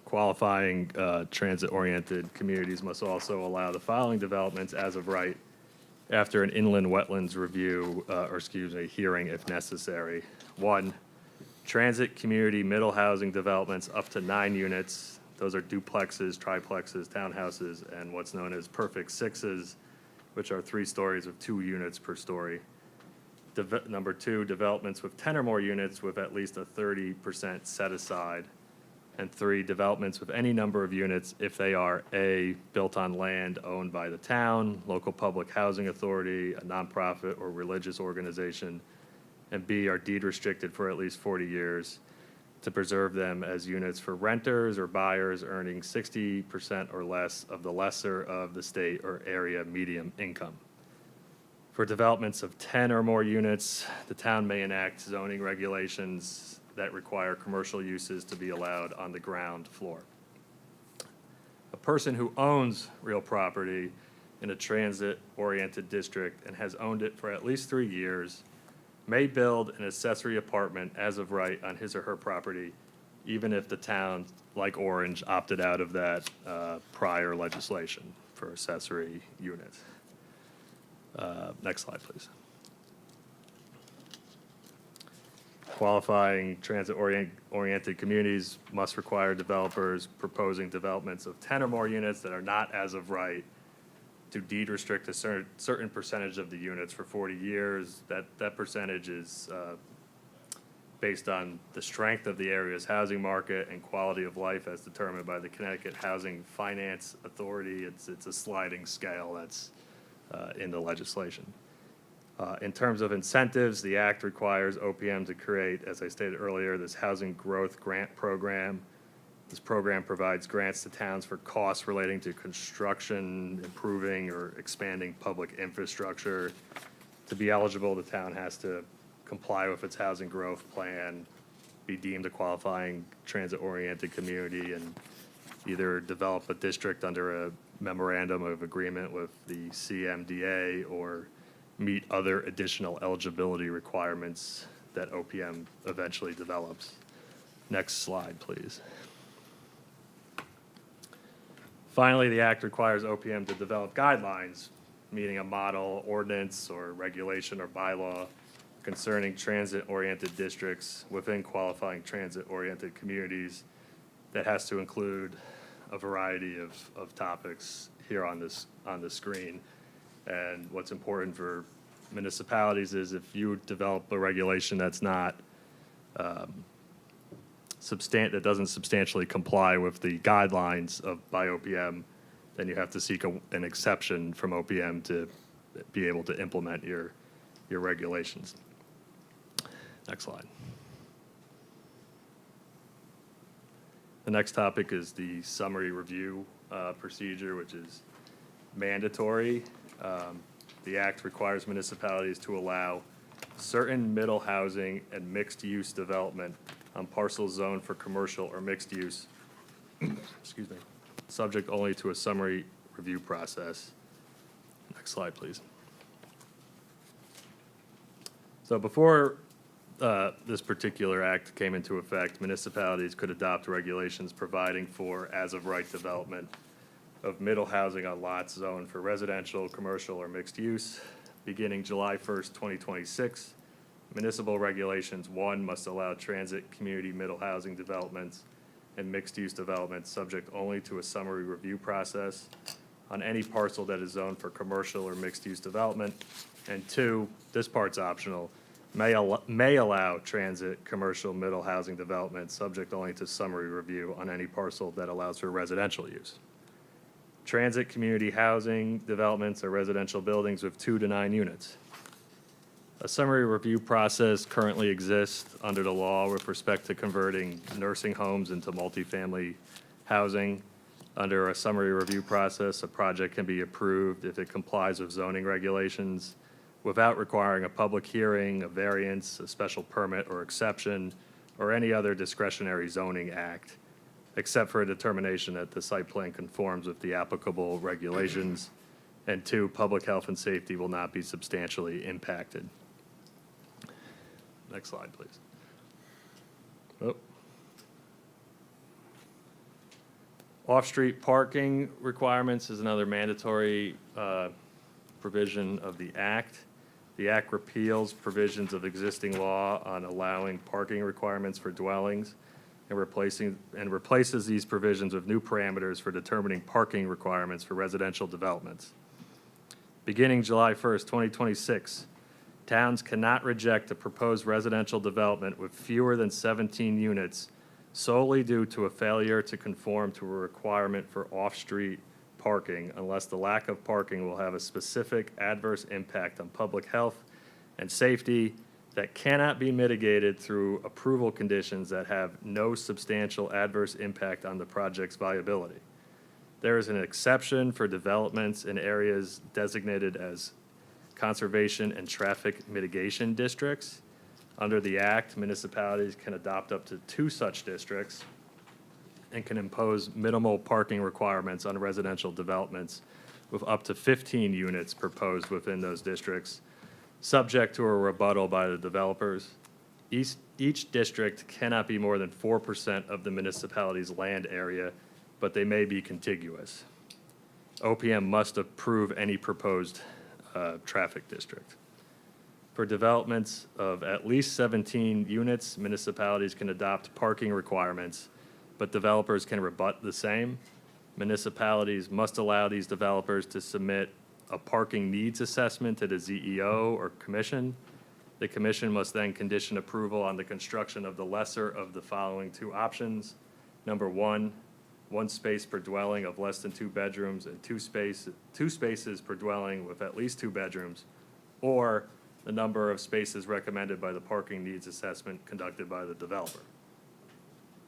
Qualifying transit-oriented communities must also allow the following developments as of right after an inland wetlands review, hearing if necessary. 1, transit community middle housing developments up to 9 units. Those are duplexes, triplexes, townhouses, and what's known as perfect sixes, which are 3 stories of 2 units per story. Number 2, developments with 10 or more units with at least a 30% set aside. And 3, developments with any number of units if they are A, built on land owned by the town, local public housing authority, a nonprofit or religious organization, and B, are deed restricted for at least 40 years to preserve them as units for renters or buyers earning 60% or less of the lesser of the state or area median income. For developments of 10 or more units, the town may enact zoning regulations that require commercial uses to be allowed on the ground floor. A person who owns real property in a transit-oriented district and has owned it for at least 3 years may build an accessory apartment as of right on his or her property, even if the town, like Orange, opted out of that prior legislation for accessory units. Next slide, please. Qualifying transit-oriented communities must require developers proposing developments of 10 or more units that are not as of right to deed restrict a certain percentage of the units for 40 years. That percentage is based on the strength of the area's housing market and quality of life as determined by the Connecticut Housing Finance Authority. It's a sliding scale that's in the legislation. In terms of incentives, the act requires OPM to create, as I stated earlier, this housing growth grant program. This program provides grants to towns for costs relating to construction, improving, or expanding public infrastructure. To be eligible, the town has to comply with its housing growth plan, be deemed a qualifying transit-oriented community, and either develop a district under a memorandum of agreement with the CMDA or meet other additional eligibility requirements that OPM eventually develops. Next slide, please. Finally, the act requires OPM to develop guidelines, meaning a model, ordinance, or regulation or bylaw concerning transit-oriented districts within qualifying transit-oriented communities that has to include a variety of topics here on this screen. And what's important for municipalities is if you develop a regulation that's not that doesn't substantially comply with the guidelines by OPM, then you have to seek an exception from OPM to be able to implement your regulations. Next slide. The next topic is the summary review procedure, which is mandatory. The act requires municipalities to allow certain middle housing and mixed-use development on parcels zoned for commercial or mixed use, excuse me, subject only to a summary review process. Next slide, please. So before this particular act came into effect, municipalities could adopt regulations providing for as-of-right development of middle housing on lots zoned for residential, commercial, or mixed use. Beginning July 1st, 2026, municipal regulations 1 must allow transit community middle housing developments and mixed-use developments subject only to a summary review process on any parcel that is zoned for commercial or mixed-use development. And 2, this part's optional, may allow transit commercial middle housing development subject only to summary review on any parcel that allows for residential use. Transit community housing developments are residential buildings with 2 to 9 units. A summary review process currently exists under the law with respect to converting nursing homes into multifamily housing. Under a summary review process, a project can be approved if it complies with zoning regulations without requiring a public hearing, a variance, a special permit or exception, or any other discretionary zoning act, except for a determination that the site plan conforms with the applicable regulations. And two, public health and safety will not be substantially impacted. Next slide, please. Oh. Off-street parking requirements is another mandatory provision of the act. The act repeals provisions of existing law on allowing parking requirements for dwellings and replaces these provisions with new parameters for determining parking requirements for residential developments. Beginning July 1st, 2026, towns cannot reject a proposed residential development with fewer than 17 units solely due to a failure to conform to a requirement for off-street parking unless the lack of parking will have a specific adverse impact on public health and safety that cannot be mitigated through approval conditions that have no substantial adverse impact on the project's viability. There is an exception for developments in areas designated as conservation and traffic mitigation districts. Under the act, municipalities can adopt up to 2 such districts and can impose minimal parking requirements on residential developments with up to 15 units proposed within those districts, subject to a rebuttal by the developers. Each district cannot be more than 4% of the municipality's land area, but they may be contiguous. OPM must approve any proposed traffic district. For developments of at least 17 units, municipalities can adopt parking requirements, but developers can rebut the same. Municipalities must allow these developers to submit a parking needs assessment to the ZEO or commission. The commission must then condition approval on the construction of the lesser of the following 2 options. Number 1, 1 space per dwelling of less than 2 bedrooms and 2 spaces per dwelling with at least 2 bedrooms, or the number of spaces recommended by the parking needs assessment conducted by the developer.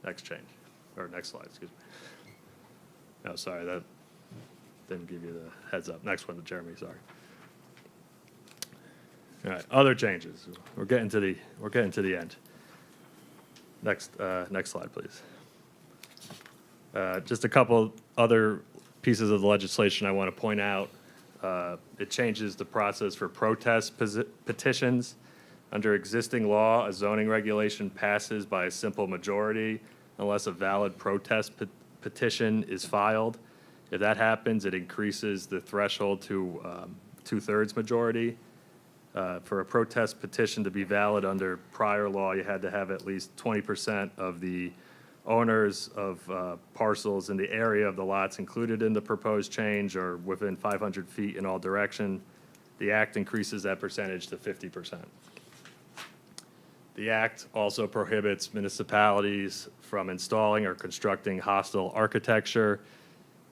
Next slide, excuse me. No, sorry, that didn't give you the heads up. Next one, Jeremy, sorry. All right, other changes. We're getting to the end. Next slide, please. Just a couple other pieces of the legislation I want to point out. It changes the process for protest petitions. Under existing law, a zoning regulation passes by a simple majority unless a valid protest petition is filed. If that happens, it increases the threshold to 2/3 majority. For a protest petition to be valid under prior law, you had to have at least 20% of the owners of parcels in the area of the lots included in the proposed change or within 500 feet in all direction. The act increases that percentage to 50%. The act also prohibits municipalities from installing or constructing hostile architecture.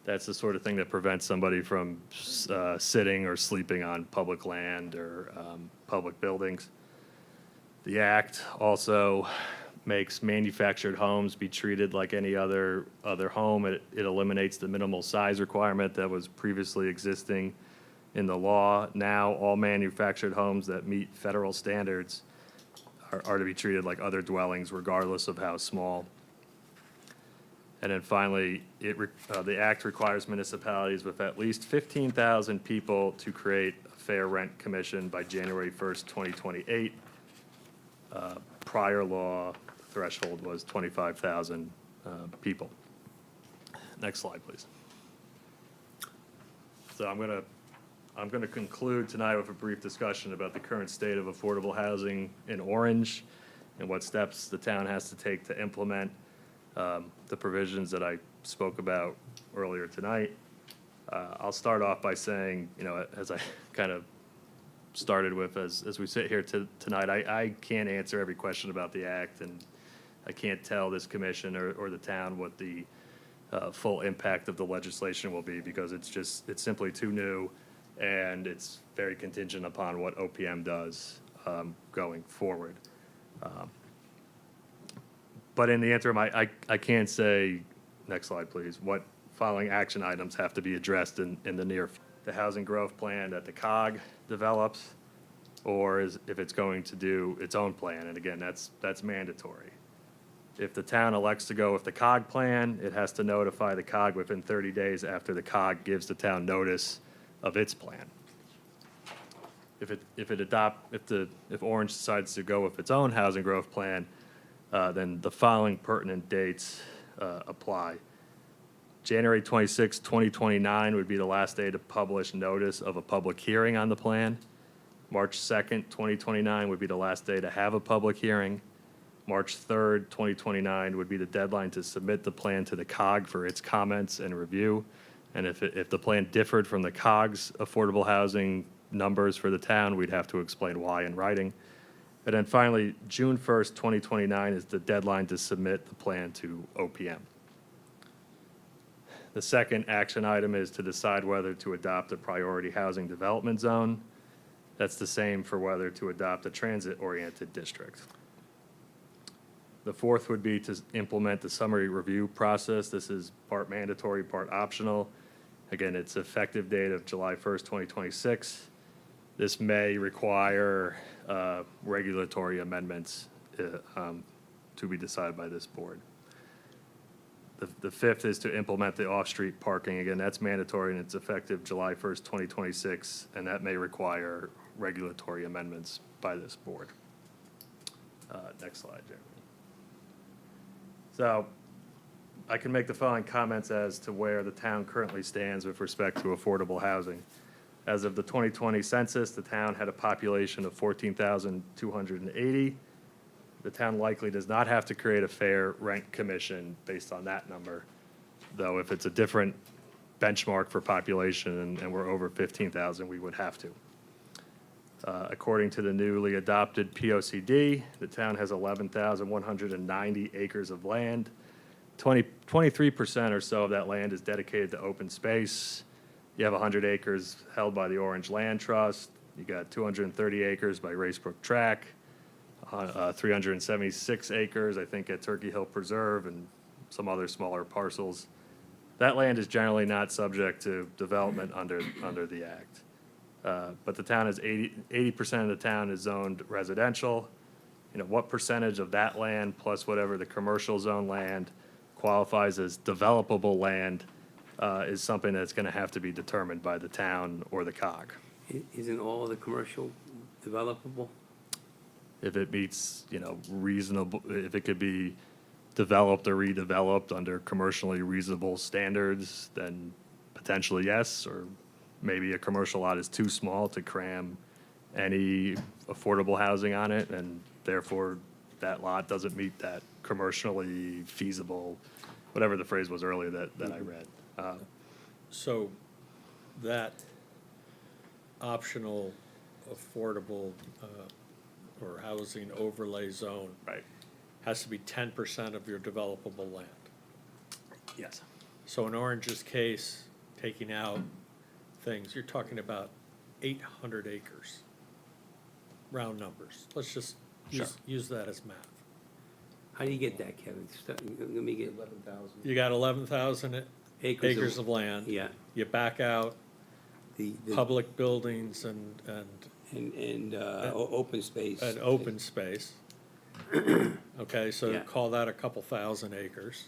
That's the sort of thing that prevents somebody from sitting or sleeping on public land or public buildings. The act also makes manufactured homes be treated like any other home. It eliminates the minimal size requirement that was previously existing in the law. Now, all manufactured homes that meet federal standards are to be treated like other dwellings, regardless of how small. And then finally, the act requires municipalities with at least 15,000 people to create a fair rent commission by January 1st, 2028. Prior law threshold was 25,000 people. Next slide, please. So I'm gonna conclude tonight with a brief discussion about the current state of affordable housing in Orange and what steps the town has to take to implement the provisions that I spoke about earlier tonight. I'll start off by saying, as I kind of started with, as we sit here tonight, I can't answer every question about the act, and I can't tell this commission or the town what the full impact of the legislation will be, because it's simply too new, and it's very contingent upon what OPM does. going forward. But in the interim, I can't say, next slide, please, what following action items have to be addressed in the near, the housing growth plan that the COG develops, or if it's going to do its own plan, and again, that's mandatory. If the town elects to go with the COG plan, it has to notify the COG within 30 days after the COG gives the town notice of its plan. If Orange decides to go with its own housing growth plan, then the following pertinent dates apply. January 26, 2029 would be the last day to publish notice of a public hearing on the plan. March 2nd, 2029 would be the last day to have a public hearing. March 3rd, 2029 would be the deadline to submit the plan to the COG for its comments and review. And if the plan differed from the COG's affordable housing numbers for the town, we'd have to explain why in writing. And then finally, June 1st, 2029 is the deadline to submit the plan to OPM. The second action item is to decide whether to adopt a priority housing development zone. That's the same for whether to adopt a transit-oriented district. The fourth would be to implement the summary review process. This is part mandatory, part optional. Again, its effective date of July 1st, 2026. This may require regulatory amendments to be decided by this board. The fifth is to implement the off-street parking. Again, that's mandatory and it's effective July 1st, 2026, and that may require regulatory amendments by this board. Next slide, Jeremy. So I can make the following comments as to where the town currently stands with respect to affordable housing. As of the 2020 census, the town had a population of 14,280. The town likely does not have to create a fair rent commission based on that number, though if it's a different benchmark for population and we're over 15,000, we would have to. According to the newly adopted POCD, the town has 11,190 acres of land. 23% or so of that land is dedicated to open space. You have 100 acres held by the Orange Land Trust. You got 230 acres by Racebrook Track, 376 acres, I think, at Turkey Hill Preserve and some other smaller parcels. That land is generally not subject to development under the act. But the town is 80% of the town is zoned residential. You know, what percentage of that land plus whatever the commercial zone land qualifies as developable land is something that's gonna have to be determined by the town or the COG. Isn't all the commercial developable? If it meets, you know, reasonable, if it could be developed or redeveloped under commercially reasonable standards, then potentially yes, or maybe a commercial lot is too small to cram any affordable housing on it, and therefore that lot doesn't meet that commercially feasible, whatever the phrase was earlier that I read. So that optional affordable or housing overlay zone Right, has to be 10% of your developable land. yes. So in Orange's case, taking out things, you're talking about 800 acres, round numbers. Let's just use that as math. How do you get that, Kevin? Let me get 11,000. You got 11,000 acres of land. Yeah, You back out the public buildings and open space. open space. Okay, so Yeah. call that a couple thousand acres.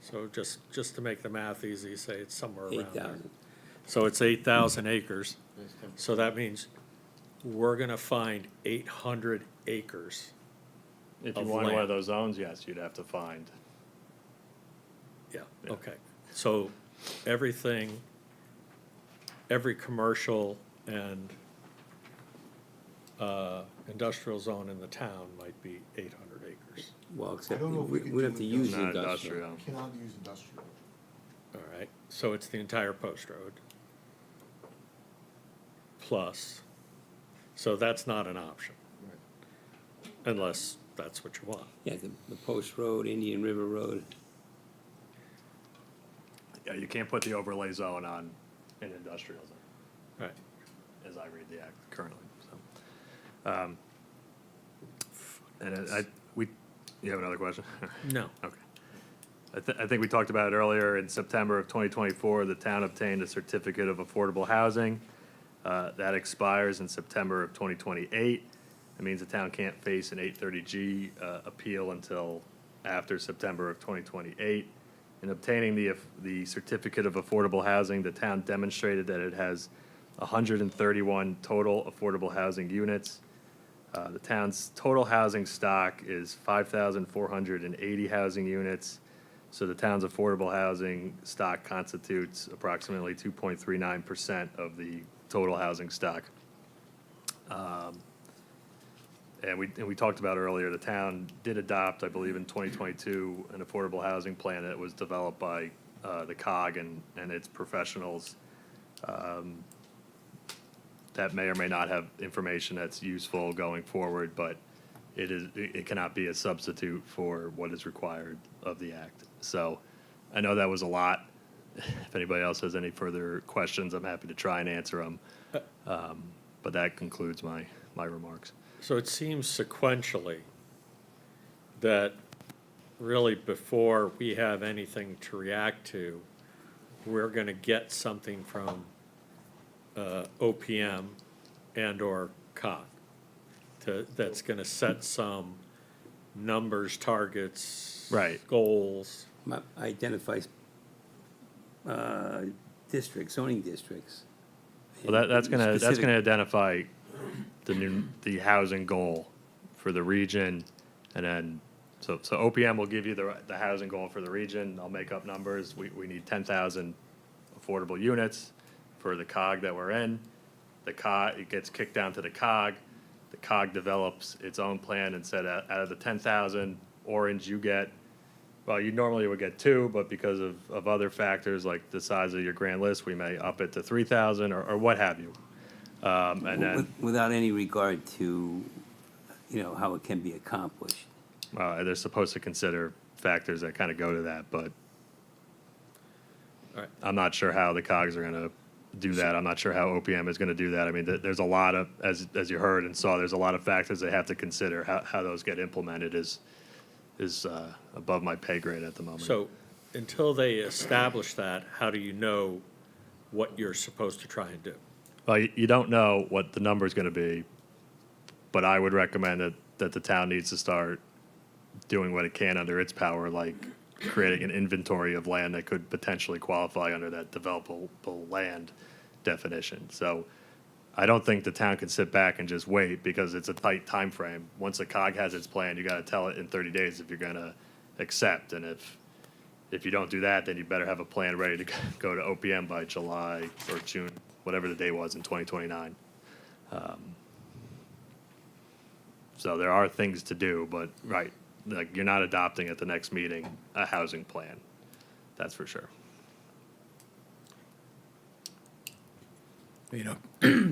So just to make the math easy, say it's somewhere around there. 8,000. So it's 8,000 acres. So that means we're gonna find 800 acres. If you Of wanted one land. of those zones, yes, you'd have to find. Yeah, Yeah. okay. So everything, every commercial and industrial zone in the town might be 800 acres. Well, except don't know if we could we do have to use Not industrial. industrial. Cannot use industrial. All right, so it's the entire post road. Plus, so that's not an option. Unless that's what you want. Yeah, the Post Road, Indian River Road. Yeah, you can't put the overlay zone on an industrial zone, Right. as I read the act currently, And you have another question? No. Okay. I think we talked about it earlier. In September of 2024, the town obtained a certificate of affordable housing. That expires in September of 2028. It means the town can't face an 830G appeal until after September of 2028. In obtaining the certificate of affordable housing, the town demonstrated that it has 131 total affordable housing units. The town's total housing stock is 5,480 housing units. So the town's affordable housing stock constitutes approximately 2.39% of the total housing stock. And we talked about earlier, the town did adopt, I believe in 2022, an affordable housing plan that was developed by the COG and its professionals. That may or may not have information that's useful going forward, but it cannot be a substitute for what is required of the act. So I know that was a lot. If anybody else has any further questions, I'm happy to try and answer them. But that concludes my remarks. So it seems sequentially that really before we have anything to react to, we're going to get something from OPM and/or COG that's going to set some numbers, targets, Right. goals. Identifies districts, zoning districts. Well, that's gonna Specific- identify the housing goal for the region, and then, so OPM will give you the housing goal for the region. I'll make up numbers. We need 10,000 affordable units for the COG that we're in. The COG, it gets kicked down to the COG. The COG develops its own plan and said, out of the 10,000, Orange, you get, well, you normally would get 2, but because of other factors like the size of your grand list, we may up it to 3,000 or what have you. And then, Without any regard to, how it can be accomplished. they're supposed to consider factors that kind of go to that, but All right. I'm not sure how the COGs are going to do that. I'm not sure how OPM is going to do that. I mean, there's a lot of, as you heard and saw, there's a lot of factors they have to consider. How those get implemented is above my pay grade at the moment. So until they establish that, how do you know what you're supposed to try and do? Well, you don't know what the number is going to be, but I would recommend that the town needs to start doing what it can under its power, like creating an inventory of land that could potentially qualify under that developable land definition. So I don't think the town can sit back and just wait because it's a tight time frame. Once a COG has its plan, you got to tell it in 30 days if you're going to accept. And if you don't do that, then you better have a plan ready to go to OPM by July or June, whatever the day was in 2029. So there are things to do, but right, like you're not adopting at the next meeting a housing plan. That's for sure.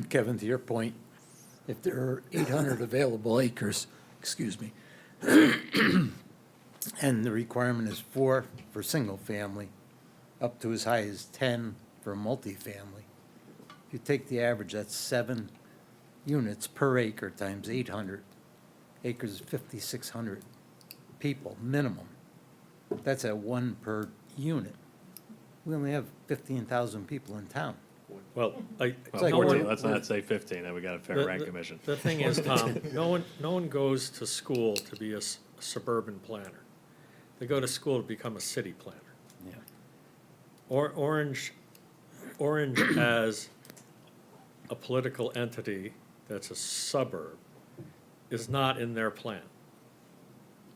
Kevin, to your point, if there are 800 available acres, excuse me, and the requirement is 4 for single family, up to as high as 10 for multifamily, if you take the average, that's 7 units per acre times 800 acres is 5,600 people minimum. That's at 1 per unit. We only have 15,000 people in town. Well, like 14, let's not say 15, then we got a fair The- rent the- commission. The thing is, Tom, no one goes to school to be a suburban planner. They go to school to become a city planner. Yeah. Orange as a political entity that's a suburb is not in their plan.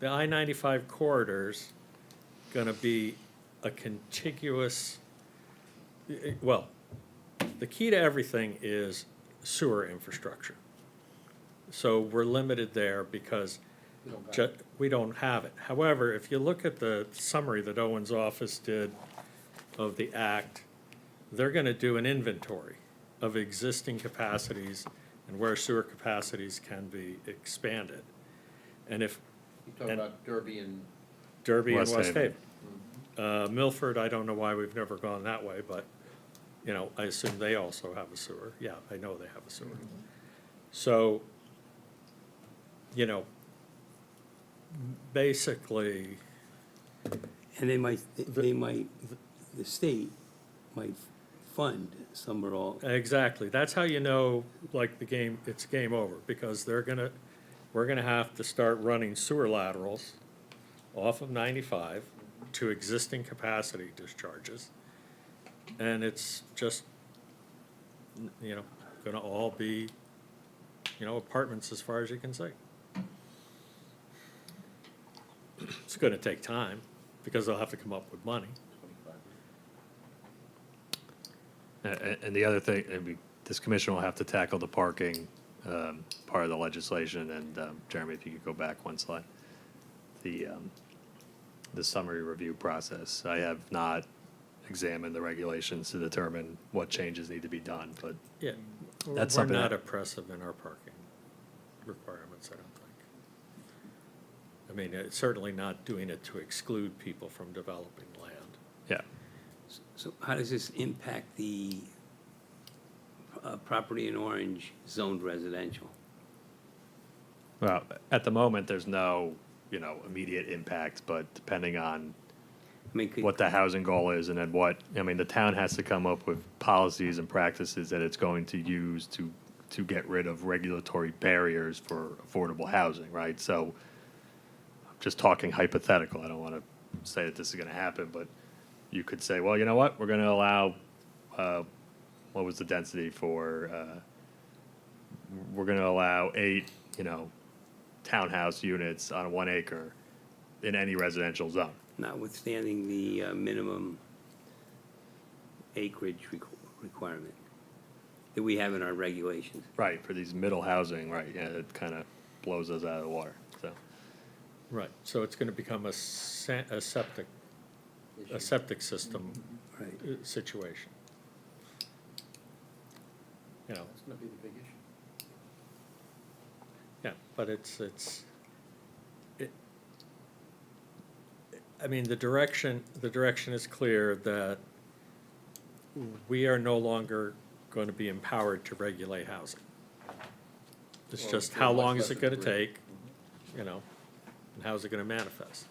The I-95 corridor's gonna be a contiguous, well, the key to everything is sewer infrastructure. So we're limited there because we don't have it. However, if you look at the summary that Owen's office did of the act, they're gonna do an inventory of existing capacities and where sewer capacities can be expanded. And if You're talking about Derby and Derby and West West Haven. Haven. Milford, I don't know why we've never gone that way, but, I assume they also have a sewer. Yeah, I know they have a sewer. So you know, basically, And the state might fund some or all. exactly, that's how you know, like, it's game over, because we're gonna have to start running sewer laterals off of 95 to existing capacity discharges. And it's just, you know, gonna all be, you know, apartments as far as you can see. It's gonna take time, because they'll have to come up with money. And the other thing, this commission will have to tackle the parking, part of the legislation, and, Jeremy, if you could go back one slide. The summary review process. I have not examined the regulations to determine what changes need to be done, but Yeah, we're That's something not that- oppressive in our parking requirements, I don't think. I mean, it's certainly not doing it to exclude people from developing land. yeah. So how does this impact the property in Orange zoned residential? Well, at the moment, there's no, you know, immediate impact, but depending on I mean, could, what the housing goal is and then what, I mean, the town has to come up with policies and practices that it's going to use to get rid of regulatory barriers for affordable housing, right? So, I'm just talking hypothetical, I don't want to say that this is going to happen, but you could say, well, you know what, we're going to allow, what was the density for, we're going to allow 8, you know, townhouse units on 1 acre in any residential zone. notwithstanding the minimum acreage requirement that we have in our regulations. Right, for these middle housing, right, yeah, it kind of blows us out of the water, so. Right, so it's gonna become a septic system Right. situation. You know, That's gonna be the big issue. yeah, but I mean, the direction is clear that we are no longer going to be empowered to regulate housing. It's Well, just to a how much long is lesser it gonna degree. take, you know, and how's it gonna manifest?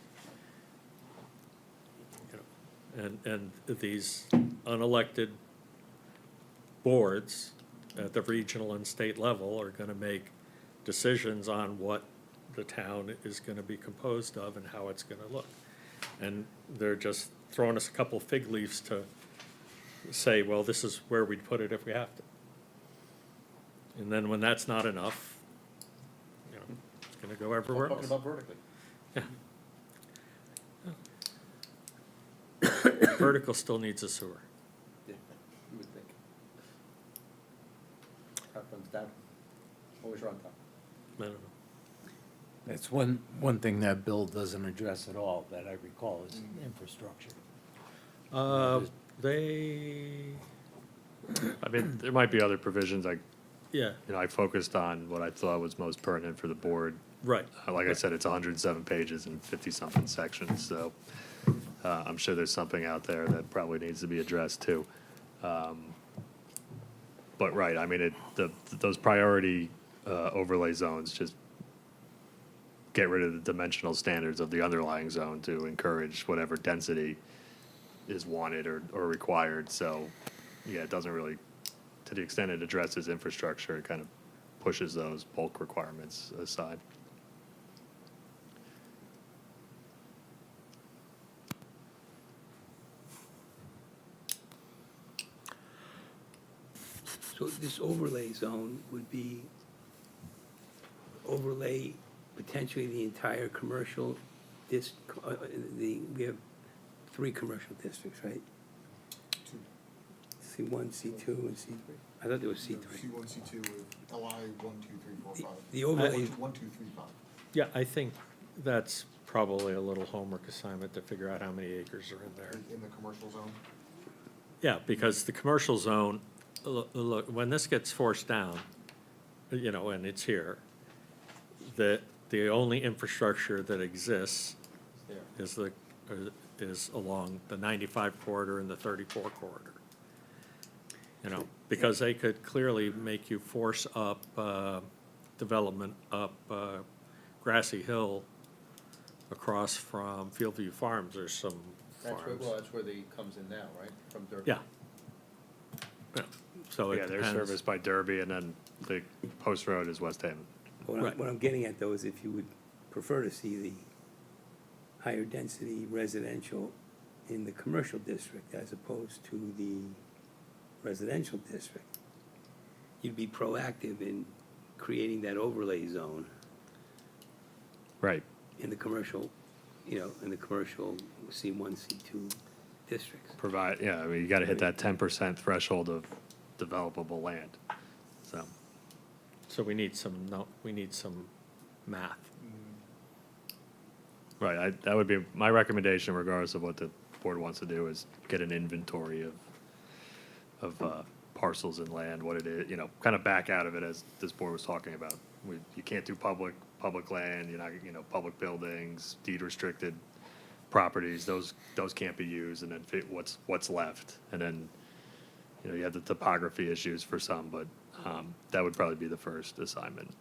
You know, and these unelected boards at the regional and state level are gonna make decisions on what the town is gonna be composed of and how it's gonna look. And they're just throwing us a couple fig leaves to say, well, this is where we'd put it if we have to. And then when that's not enough, you know, it's gonna go everywhere else. vertically. Vertical still needs a sewer. Yeah, you would think. Top comes down, always on top. I don't know. That's one thing that bill doesn't address at all, that I recall, is infrastructure. They, I mean, there might be other provisions, like, yeah, you know, I focused on what I thought was most pertinent for the board. right. Like I said, it's 107 pages and 50-something sections, so I'm sure there's something out there that probably needs to be addressed too. But right, I mean, those priority overlay zones just get rid of the dimensional standards of the underlying zone to encourage whatever density is wanted or required. So, yeah, it doesn't really, to the extent it addresses infrastructure, it kind of pushes those bulk requirements aside. So this overlay zone would be overlay potentially the entire commercial we have 3 commercial districts, right? C1, C2, and C3. I thought there was C3. C1, C2 with LI 1, 2, 3, 4, 5. The overlay, 1, 2, 3, 5. Yeah, I think that's probably a little homework assignment to figure out how many acres are in there. In the commercial zone? Yeah, because the commercial zone, look, when this gets forced down, you know, and it's here, the only infrastructure that exists is along the 95 corridor and the 34 corridor. You know, because they could clearly make you force up development up Grassy Hill, across from Fieldview Farms, there's some farms. That's where they comes in now, right, from Derby? Yeah. Yeah, so it Yeah, they're depends. serviced by Derby, and then the Post Road is West Haven. Right. What I'm getting at, though, is if you would prefer to see the higher density residential in the commercial district as opposed to the residential district, you'd be proactive in creating that overlay zone Right. in the commercial, in the commercial C1, C2 districts. Provide, yeah, I mean, you gotta hit that 10% threshold of developable land, so. So we need some math. Right, that would be, my recommendation regardless of what the board wants to do is get an inventory of parcels and land, what it is, kind of back out of it as this board was talking about. You can't do public land, you're not, public buildings, deed restricted properties, those can't be used, and then what's left. And then, you have the topography issues for some, but that would probably be the first assignment.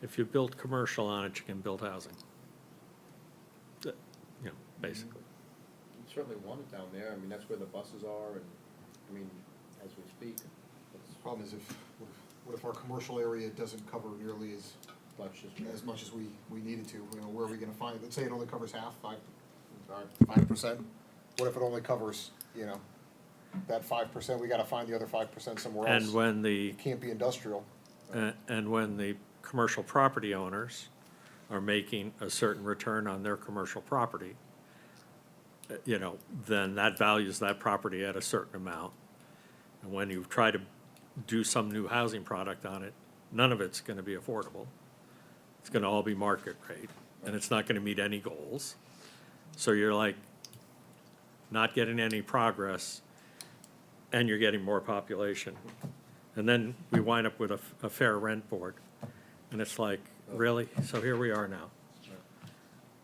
If you build commercial on it, you can build housing. Basically. You certainly want it down there, I mean, that's where the buses are, and, I mean, as we speak, The problem is what if our commercial area doesn't cover nearly as much as we needed to? Where are we gonna find, let's say it only covers half, 5%? What if it only covers, that 5%, we gotta find the other 5% somewhere else? And when the, It can't be industrial. and when the commercial property owners are making a certain return on their commercial property, then that values that property at a certain amount. And when you try to do some new housing product on it, none of it's gonna be affordable. It's gonna all be market rate, and it's not gonna meet any goals. So you're like, not getting any progress, and you're getting more population. And then we wind up with a fair rent board, and it's like, really? So here we are now.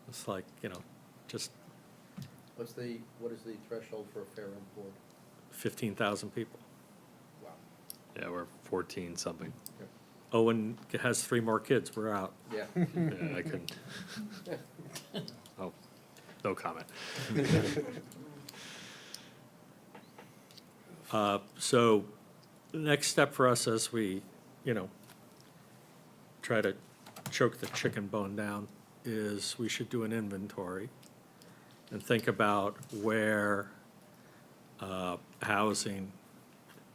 It's like, just what is the threshold for a fair rent board? 15,000 people. Wow. Yeah, we're 14 something. Owen has 3 more kids, we're out. Yeah. Yeah, I couldn't. Oh, no comment. So the next step for us as we, try to choke the chicken bone down is we should do an inventory and think about where housing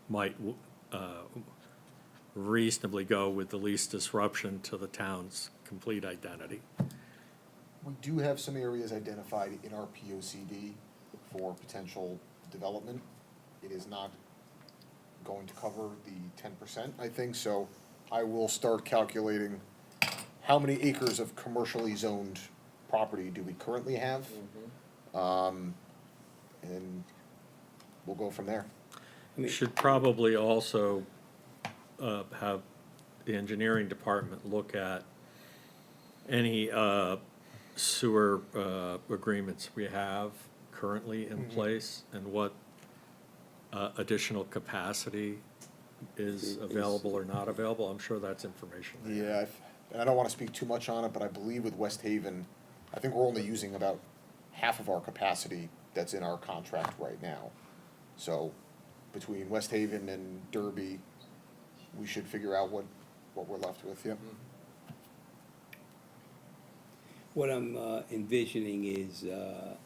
might reasonably go with the least disruption to the town's complete identity. We do have some areas identified in our POCD for potential development. It is not going to cover the 10%, I think, so I will start calculating how many acres of commercially zoned property do we currently have? And we'll go from there. We should probably also have the engineering department look at any sewer agreements we have currently in place and what additional capacity is available or not available. I'm sure that's information there. Yeah, and I don't wanna speak too much on it, but I believe with West Haven, I think we're only using about half of our capacity that's in our contract right now. So, between West Haven and Derby, we should figure out what we're left with, yep. What I'm envisioning is, it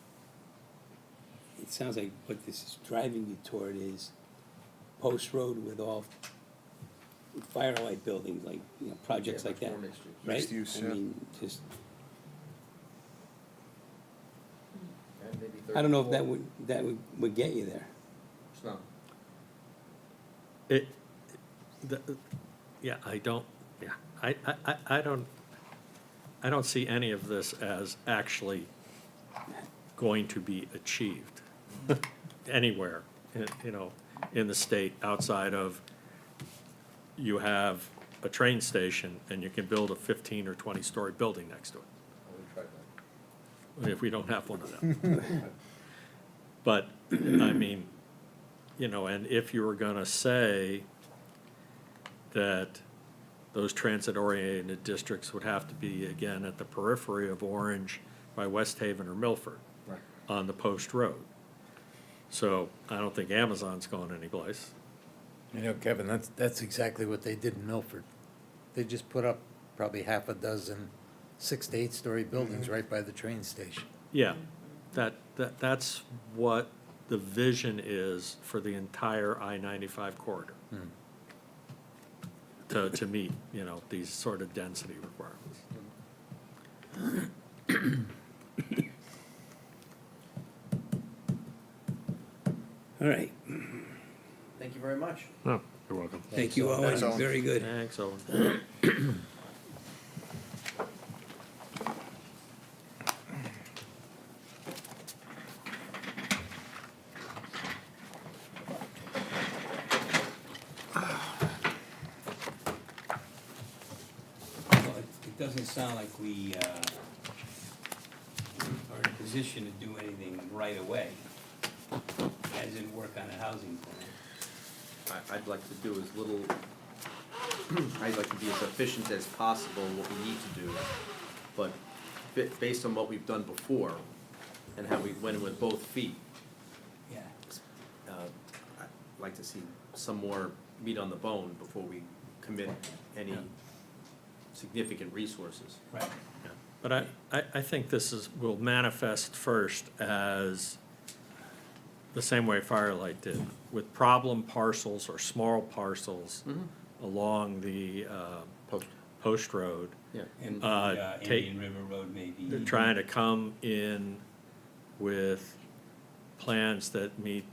sounds like what this is driving you toward is Post Road with all firelight buildings, like, projects like that, Mixed use. right? Mixed use, I yeah. mean, just, And maybe I don't know if 34. that would get you there. It's not. I don't see any of this as actually going to be achieved anywhere, in the state outside of you have a train station and you can build a 15 or 20-story building next to it, I would try that. if we don't have one of them. But, I mean, and if you were gonna say that those transit-oriented districts would have to be, again, at the periphery of Orange by West Haven or Milford Right. on the Post Road. So I don't think Amazon's going anyplace. You know, Kevin, that's exactly what they did in Milford. They just put up probably half a dozen 6 to 8 story buildings right by the train station. Yeah, that's what the vision is for the entire I-95 corridor. To meet, you know, these sort of density requirements. All right. Thank you very much. Oh, you're welcome. Thank you, Owen. Thanks, Owen. Very good. Thanks, Owen. Well, it doesn't sound like we are in a position to do anything right away, as in work on a housing plan. I'd like to do as little, I'd like to be as efficient as possible in what we need to do, but based on what we've done before and how we went in with both feet, Yeah. I'd like to see some more meat on the bone before we commit any significant resources. Right. But I think this will manifest first as the same way Firelight did, with problem parcels or small parcels along the Post. Post Road. Yeah. And take- Indian River Road maybe. They're trying to come in with plans that meet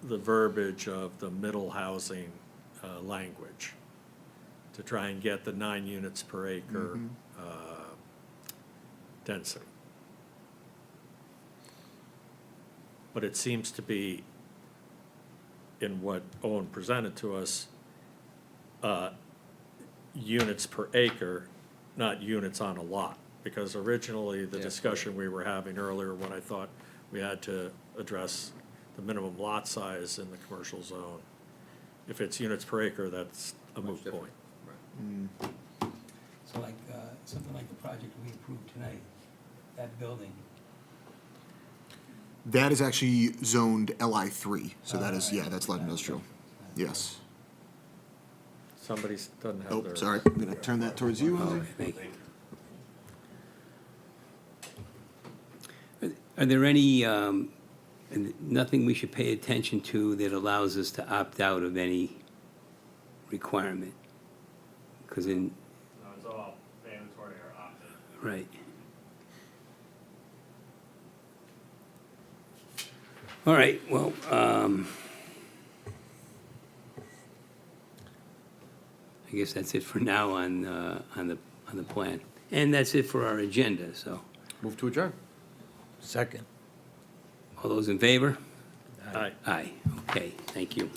the verbiage of the middle housing language, to try and get the 9 units per acre density. But it seems to be, in what Owen presented to us, units per acre, not units on a lot. Because originally, the Yeah. discussion we were having earlier, when I thought we had to address the minimum lot size in the commercial zone, if it's units per acre, that's a moot different. point. So like, something like the project we approved tonight, that building. That is actually zoned LI3, so that is, yeah, that's light industrial. Yes. Somebody doesn't have Oh, their. sorry, I'm gonna turn that towards you, Lindsay. Thank you. Are there any, nothing we should pay attention to that allows us to opt out of any requirement? Because in, No, it's all mandatory or opted. right. All right, well, I guess that's it for now on the plan. And that's it for our agenda, so, Move to adjourn. Second. all those in favor? Aye. Aye, okay, thank you.